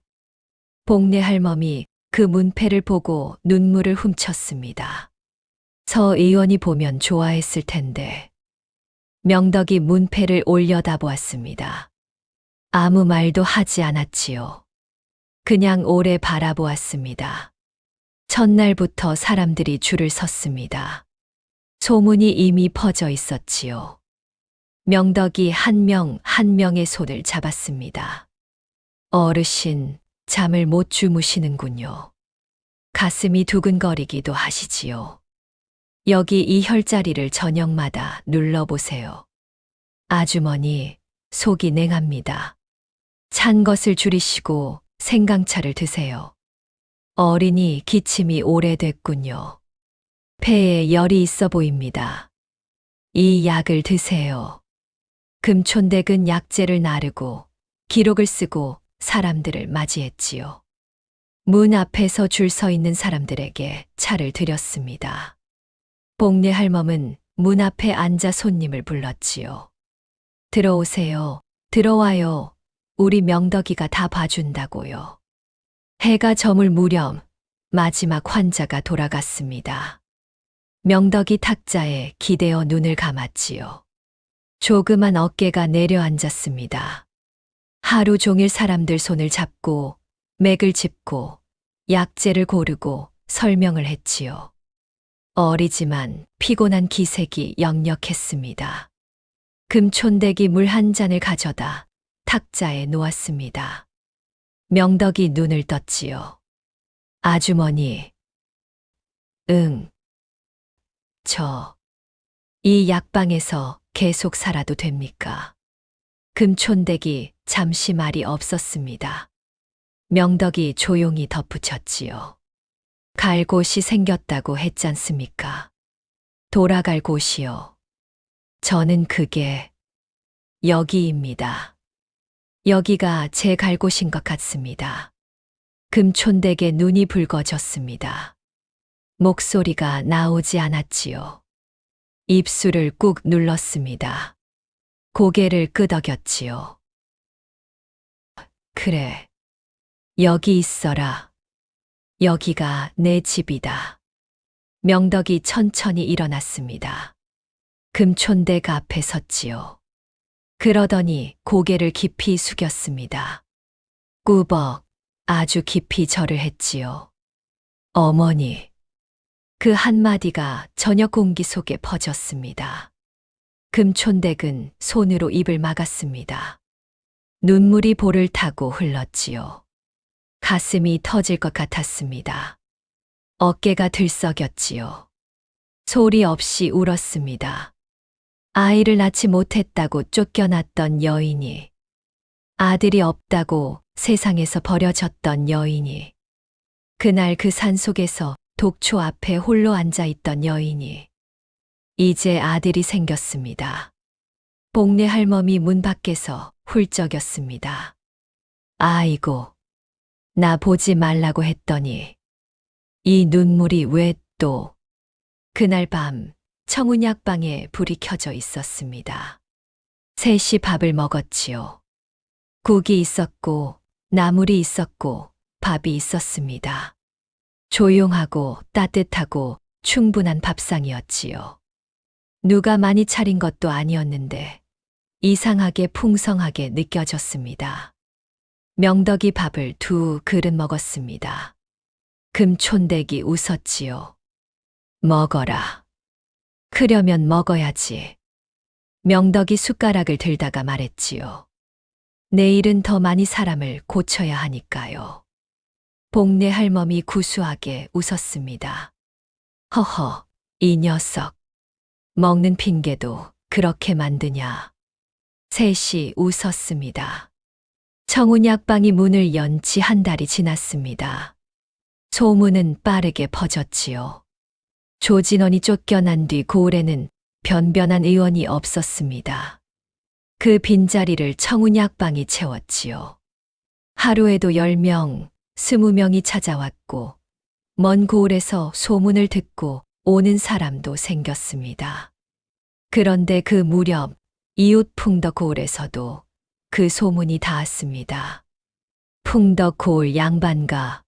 복내 할멈이 그 문패를 보고 눈물을 훔쳤습니다. 서 의원이 보면 좋아했을 텐데. 명덕이 문패를 올려다 보았습니다. 아무 말도 하지 않았지요. 그냥 오래 바라보았습니다. 첫날부터 사람들이 줄을 섰습니다. 소문이 이미 퍼져 있었지요. 명덕이 한 명 한 명의 손을 잡았습니다. 어르신, 잠을 못 주무시는군요. 가슴이 두근거리기도 하시지요. 여기 이 혈자리를 저녁마다 눌러보세요. 아주머니, 속이 냉합니다. 찬 것을 줄이시고 생강차를 드세요. 어린이 기침이 오래됐군요. 폐에 열이 있어 보입니다. 이 약을 드세요. 금촌댁은 약재를 나르고 기록을 쓰고 사람들을 맞이했지요. 문 앞에서 줄 서 있는 사람들에게 차를 드렸습니다. 복내 할멈은 문 앞에 앉아 손님을 불렀지요. 들어오세요. 들어와요. 우리 명덕이가 다 봐준다고요. 해가 저물 무렵 마지막 환자가 돌아갔습니다. 명덕이 탁자에 기대어 눈을 감았지요. 조그만 어깨가 내려앉았습니다. 하루 종일 사람들 손을 잡고 맥을 짚고 약재를 고르고 설명을 했지요. 어리지만 피곤한 기색이 역력했습니다. 금촌댁이 물 한 잔을 가져다 탁자에 놓았습니다. 명덕이 눈을 떴지요. 아주머니. 응. 이 약방에서 계속 살아도 됩니까? 금촌댁이 잠시 말이 없었습니다. 명덕이 조용히 덧붙였지요. 갈 곳이 생겼다고 했잖습니까? 돌아갈 곳이요. 저는 그게 여기입니다. 여기가 제 갈 곳인 것 같습니다. 금촌댁의 눈이 붉어졌습니다. 목소리가 나오지 않았지요. 입술을 꾹 눌렀습니다. 고개를 끄덕였지요. 그래. 여기 있어라. 여기가 내 집이다. 명덕이 천천히 일어났습니다. 금촌댁 앞에 섰지요. 그러더니 고개를 깊이 숙였습니다. 꾸벅 아주 깊이 절을 했지요. 어머니. 그 한마디가 저녁 공기 속에 퍼졌습니다. 금촌댁은 손으로 입을 막았습니다. 눈물이 볼을 타고 흘렀지요. 가슴이 터질 것 같았습니다. 어깨가 들썩였지요. 소리 없이 울었습니다. 아이를 낳지 못했다고 쫓겨났던 여인이, 아들이 없다고 세상에서 버려졌던 여인이, 그날 그 산속에서 독초 앞에 홀로 앉아있던 여인이, 이제 아들이 생겼습니다. 복내 할멈이 문 밖에서 훌쩍였습니다. 아이고, 나 보지 말라고 했더니 이 눈물이 왜 또. 그날 밤 청운약방에 불이 켜져 있었습니다. 셋이 밥을 먹었지요. 국이 있었고 나물이 있었고 밥이 있었습니다. 조용하고 따뜻하고 충분한 밥상이었지요. 누가 많이 차린 것도 아니었는데 이상하게 풍성하게 느껴졌습니다. 명덕이 밥을 2 그릇 먹었습니다. 금촌댁이 웃었지요. 먹어라. 크려면 먹어야지. 명덕이 숟가락을 들다가 말했지요. 내일은 더 많이 사람을 고쳐야 하니까요. 복내 할멈이 구수하게 웃었습니다. 허허, 이 녀석. 먹는 핑계도 그렇게 만드냐. 셋이 웃었습니다. 청운약방이 문을 연 지 한 달이 지났습니다. 소문은 빠르게 퍼졌지요. 조진원이 쫓겨난 뒤 고을에는 변변한 의원이 없었습니다. 그 빈자리를 청운약방이 채웠지요. 하루에도 10명, 20명이 찾아왔고 먼 고을에서 소문을 듣고 오는 사람도 생겼습니다. 그런데 그 무렵 이웃 풍덕 고을에서도 그 소문이 닿았습니다. 풍덕 고을 양반가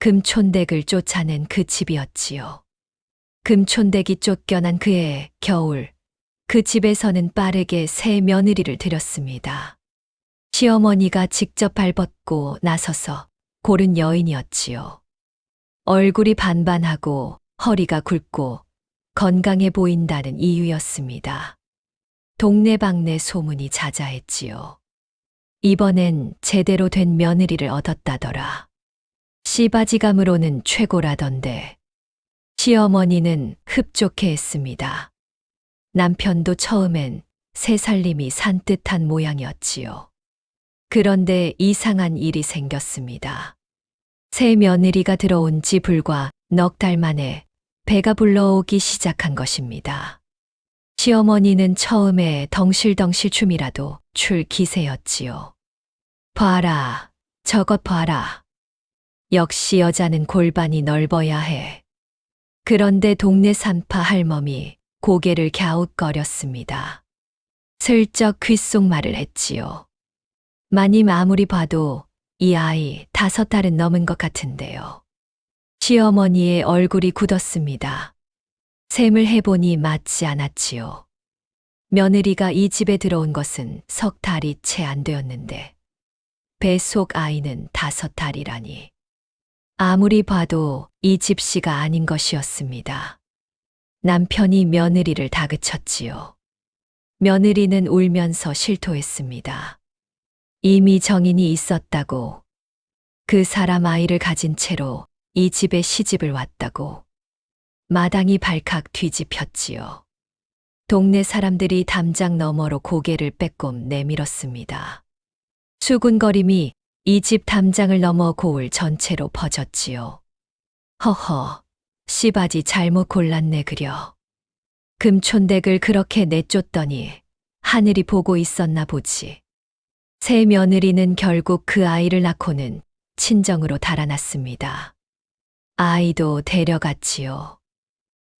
금촌댁을 쫓아낸 그 집이었지요. 금촌댁이 쫓겨난 그해 겨울 그 집에서는 빠르게 새 며느리를 들였습니다. 시어머니가 직접 발벗고 나서서 고른 여인이었지요. 얼굴이 반반하고 허리가 굵고 건강해 보인다는 이유였습니다. 동네방네 소문이 자자했지요. 이번엔 제대로 된 며느리를 얻었다더라. 씨바지감으로는 최고라던데. 시어머니는 흡족해 했습니다. 남편도 처음엔 새살림이 산뜻한 모양이었지요. 그런데 이상한 일이 생겼습니다. 새 며느리가 들어온 지 불과 넉 달 만에 배가 불러오기 시작한 것입니다. 시어머니는 처음에 덩실덩실 춤이라도 출 기세였지요. 봐라, 저것 봐라. 역시 여자는 골반이 넓어야 해. 그런데 동네 산파 할멈이 고개를 갸웃거렸습니다. 슬쩍 귓속말을 했지요. 마님 아무리 봐도 이 아이 5달은 넘은 것 같은데요. 시어머니의 얼굴이 굳었습니다. 셈을 해보니 맞지 않았지요. 며느리가 이 집에 들어온 것은 석 달이 채 안 되었는데 뱃속 아이는 5달이라니. 아무리 봐도 이 집씨가 아닌 것이었습니다. 남편이 며느리를 다그쳤지요. 며느리는 울면서 실토했습니다. 이미 정인이 있었다고, 그 사람 아이를 가진 채로 이 집에 시집을 왔다고, 마당이 발칵 뒤집혔지요. 동네 사람들이 담장 너머로 고개를 빼꼼 내밀었습니다. 수군거림이 이 집 담장을 넘어 고을 전체로 퍼졌지요. 허허, 씨바지 잘못 골랐네 그려. 금촌댁을 그렇게 내쫓더니 하늘이 보고 있었나 보지. 새 며느리는 결국 그 아이를 낳고는 친정으로 달아났습니다. 아이도 데려갔지요.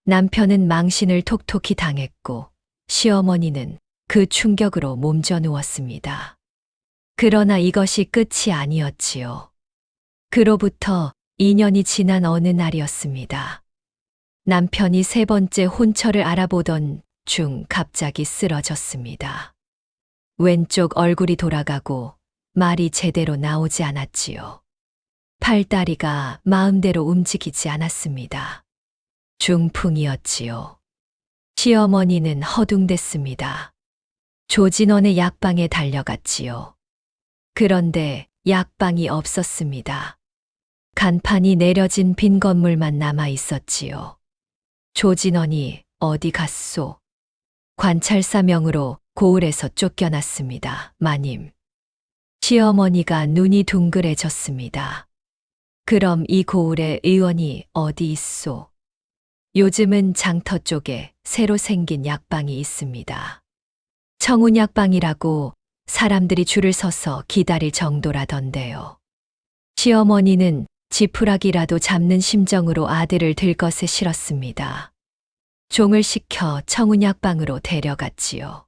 남편은 망신을 톡톡히 당했고 시어머니는 그 충격으로 몸져 누웠습니다. 그러나 이것이 끝이 아니었지요. 그로부터 2년이 지난 어느 날이었습니다. 남편이 3번째 혼처를 알아보던 중 갑자기 쓰러졌습니다. 왼쪽 얼굴이 돌아가고 말이 제대로 나오지 않았지요. 팔다리가 마음대로 움직이지 않았습니다. 중풍이었지요. 시어머니는 허둥댔습니다. 조진원의 약방에 달려갔지요. 그런데 약방이 없었습니다. 간판이 내려진 빈 건물만 남아 있었지요. 조진원이 어디 갔소? 관찰사명으로 고을에서 쫓겨났습니다. 마님. 시어머니가 눈이 둥그레졌습니다. 그럼 이 고을에 의원이 어디 있소? 요즘은 장터 쪽에 새로 생긴 약방이 있습니다. 청운약방이라고 사람들이 줄을 서서 기다릴 정도라던데요. 시어머니는 지푸라기라도 잡는 심정으로 아들을 들것에 실었습니다. 종을 시켜 청운약방으로 데려갔지요.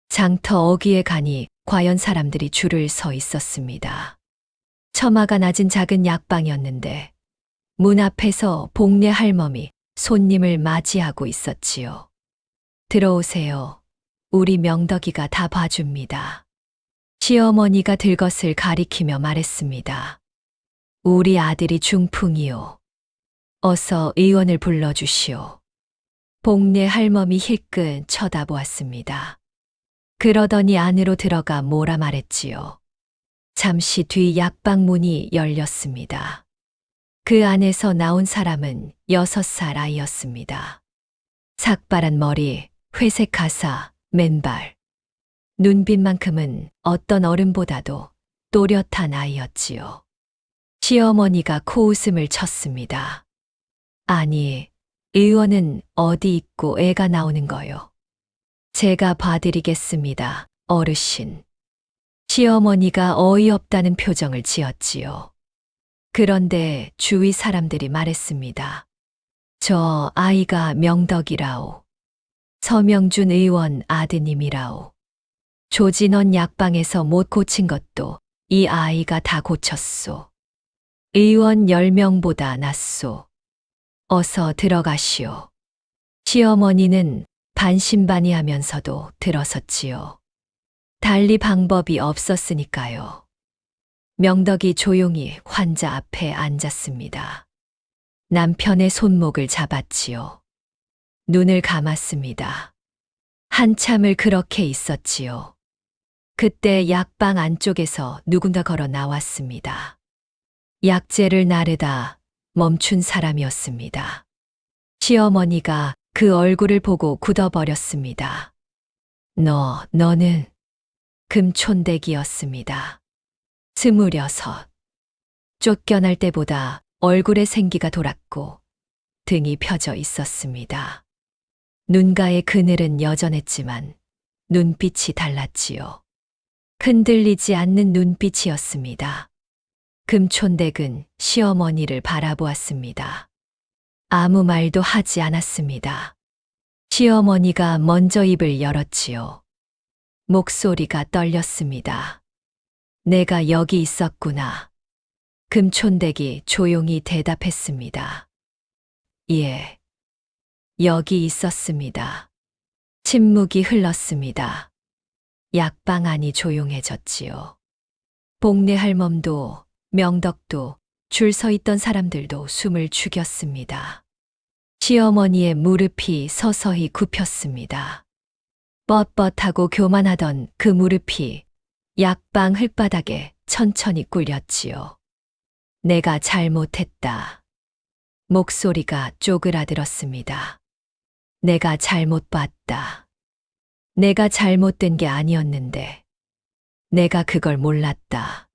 장터 어귀에 가니 과연 사람들이 줄을 서 있었습니다. 처마가 낮은 작은 약방이었는데 문 앞에서 복례 할멈이 손님을 맞이하고 있었지요. 들어오세요. 우리 명덕이가 다 봐줍니다. 시어머니가 들것을 가리키며 말했습니다. 우리 아들이 중풍이요. 어서 의원을 불러주시오. 복례 할멈이 힐끗 쳐다보았습니다. 그러더니 안으로 들어가 뭐라 말했지요. 잠시 뒤 약방 문이 열렸습니다. 그 안에서 나온 사람은 6살 아이였습니다. 삭발한 머리, 회색 가사, 맨발. 눈빛만큼은 어떤 어른보다도 또렷한 아이였지요. 시어머니가 코웃음을 쳤습니다. 아니, 의원은 어디 있고 애가 나오는 거요? 제가 봐드리겠습니다. 어르신. 시어머니가 어이없다는 표정을 지었지요. 그런데 주위 사람들이 말했습니다. 저 아이가 명덕이라오. 서명준 의원 아드님이라오. 조진원 약방에서 못 고친 것도 이 아이가 다 고쳤소. 의원 10명보다 낫소. 어서 들어가시오. 시어머니는 반신반의하면서도 들어섰지요. 달리 방법이 없었으니까요. 명덕이 조용히 환자 앞에 앉았습니다. 남편의 손목을 잡았지요. 눈을 감았습니다. 한참을 그렇게 있었지요. 그때 약방 안쪽에서 누군가 걸어 나왔습니다. 약재를 나르다 멈춘 사람이었습니다. 시어머니가 그 얼굴을 보고 굳어버렸습니다. 너는 금촌댁이었습니다. 26. 쫓겨날 때보다 얼굴에 생기가 돌았고 등이 펴져 있었습니다. 눈가의 그늘은 여전했지만 눈빛이 달랐지요. 흔들리지 않는 눈빛이었습니다. 금촌댁은 시어머니를 바라보았습니다. 아무 말도 하지 않았습니다. 시어머니가 먼저 입을 열었지요. 목소리가 떨렸습니다. 내가 여기 있었구나. 금촌댁이 조용히 대답했습니다. 예. 여기 있었습니다. 침묵이 흘렀습니다. 약방 안이 조용해졌지요. 복례 할멈도 명덕도 줄 서 있던 사람들도 숨을 죽였습니다. 시어머니의 무릎이 서서히 굽혔습니다. 뻣뻣하고 교만하던 그 무릎이 약방 흙바닥에 천천히 꿀렸지요. 내가 잘못했다. 목소리가 쪼그라들었습니다. 내가 잘못 봤다. 내가 잘못된 게 아니었는데 내가 그걸 몰랐다.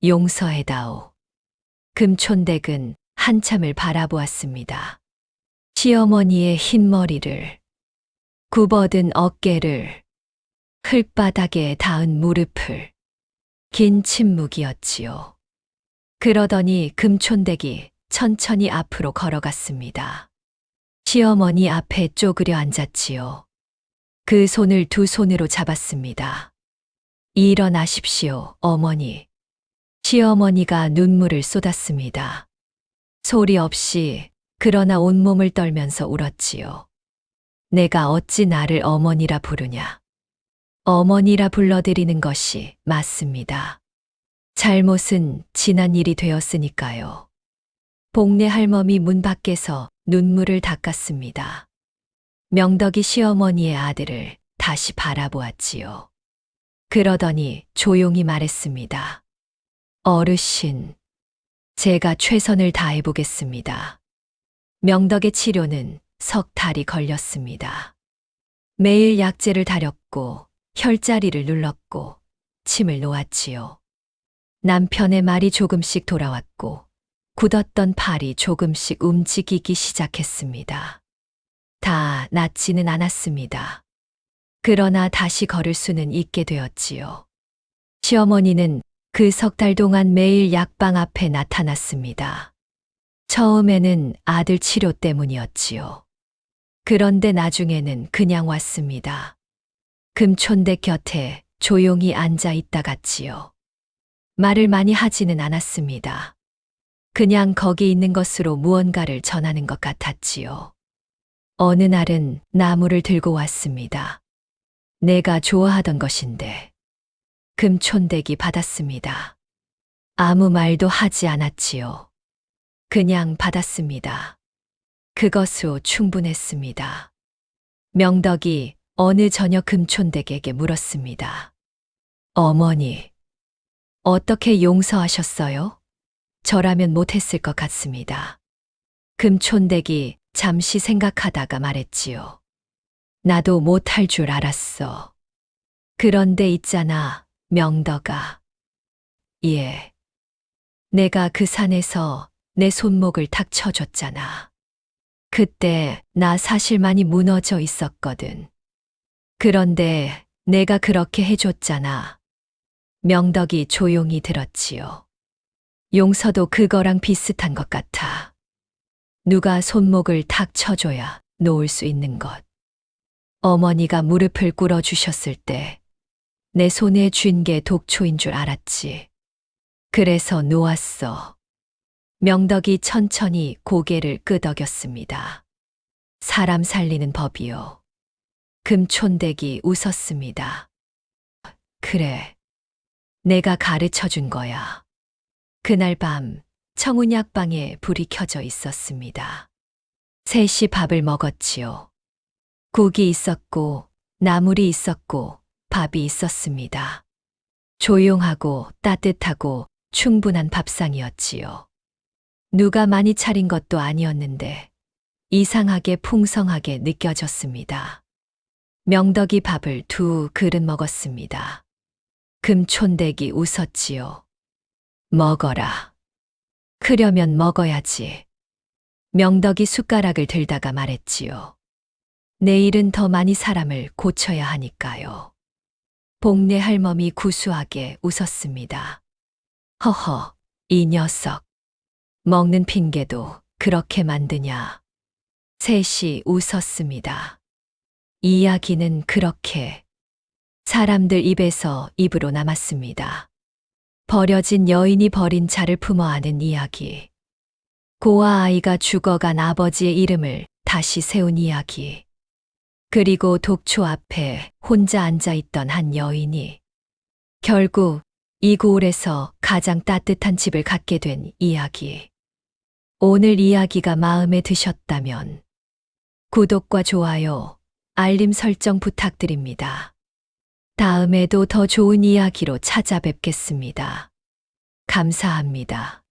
용서해다오. 금촌댁은 한참을 바라보았습니다. 시어머니의 흰 머리를, 굽어든 어깨를, 흙바닥에 닿은 무릎을, 긴 침묵이었지요. 그러더니 금촌댁이 천천히 앞으로 걸어갔습니다. 시어머니 앞에 쪼그려 앉았지요. 그 손을 두 손으로 잡았습니다. 일어나십시오, 어머니. 시어머니가 눈물을 쏟았습니다. 소리 없이 그러나 온몸을 떨면서 울었지요. 내가 어찌 나를 어머니라 부르냐. 어머니라 불러드리는 것이 맞습니다. 잘못은 지난 일이 되었으니까요. 복례 할멈이 문 밖에서 눈물을 닦았습니다. 명덕이 시어머니의 아들을 다시 바라보았지요. 그러더니 조용히 말했습니다. 어르신, 제가 최선을 다해보겠습니다. 명덕의 치료는 석 달이 걸렸습니다. 매일 약재를 다렸고 혈자리를 눌렀고 침을 놓았지요. 남편의 말이 조금씩 돌아왔고 굳었던 팔이 조금씩 움직이기 시작했습니다. 다 낫지는 않았습니다. 그러나 다시 걸을 수는 있게 되었지요. 시어머니는 그 석 달 동안 매일 약방 앞에 나타났습니다. 처음에는 아들 치료 때문이었지요. 그런데 나중에는 그냥 왔습니다. 금촌댁 곁에 조용히 앉아 있다 갔지요. 말을 많이 하지는 않았습니다. 그냥 거기 있는 것으로 무언가를 전하는 것 같았지요. 어느 날은 나무를 들고 왔습니다. 내가 좋아하던 것인데 금촌댁이 받았습니다. 아무 말도 하지 않았지요. 그냥 받았습니다. 그것으로 충분했습니다. 명덕이 어느 저녁 금촌댁에게 물었습니다. 어머니, 어떻게 용서하셨어요? 저라면 못했을 것 같습니다. 금촌댁이 잠시 생각하다가 말했지요. 나도 못할 줄 알았어. 그런데 있잖아, 명덕아. 예. 내가 그 산에서 내 손목을 탁 쳐줬잖아. 그때 나 사실 많이 무너져 있었거든. 그런데 내가 그렇게 해줬잖아. 명덕이 조용히 들었지요. 용서도 그거랑 비슷한 것 같아. 누가 손목을 탁 쳐줘야 놓을 수 있는 것. 어머니가 무릎을 꿇어주셨을 때 내 손에 쥔 게 독초인 줄 알았지. 그래서 놓았어. 명덕이 천천히 고개를 끄덕였습니다. 사람 살리는 법이요. 금촌댁이 웃었습니다. 그래. 내가 가르쳐 준 거야. 그날 밤 청운약방에 불이 켜져 있었습니다. 셋이 밥을 먹었지요. 국이 있었고 나물이 있었고 밥이 있었습니다. 조용하고 따뜻하고 충분한 밥상이었지요. 누가 많이 차린 것도 아니었는데 이상하게 풍성하게 느껴졌습니다. 명덕이 밥을 2그릇 먹었습니다. 금촌댁이 웃었지요. 먹어라. 크려면 먹어야지. 명덕이 숟가락을 들다가 말했지요. 내일은 더 많이 사람을 고쳐야 하니까요. 복내 할멈이 구수하게 웃었습니다. 허허, 이 녀석. 먹는 핑계도 그렇게 만드냐. 셋이 웃었습니다. 이야기는 그렇게 사람들 입에서 입으로 남았습니다. 버려진 여인이 버린 차를 품어 아는 이야기. 고아 아이가 죽어간 아버지의 이름을 다시 세운 이야기. 그리고 독초 앞에 혼자 앉아있던 한 여인이 결국 이 고을에서 가장 따뜻한 집을 갖게 된 이야기. 오늘 이야기가 마음에 드셨다면 구독과 좋아요, 알림 설정 부탁드립니다. 다음에도 더 좋은 이야기로 찾아뵙겠습니다. 감사합니다.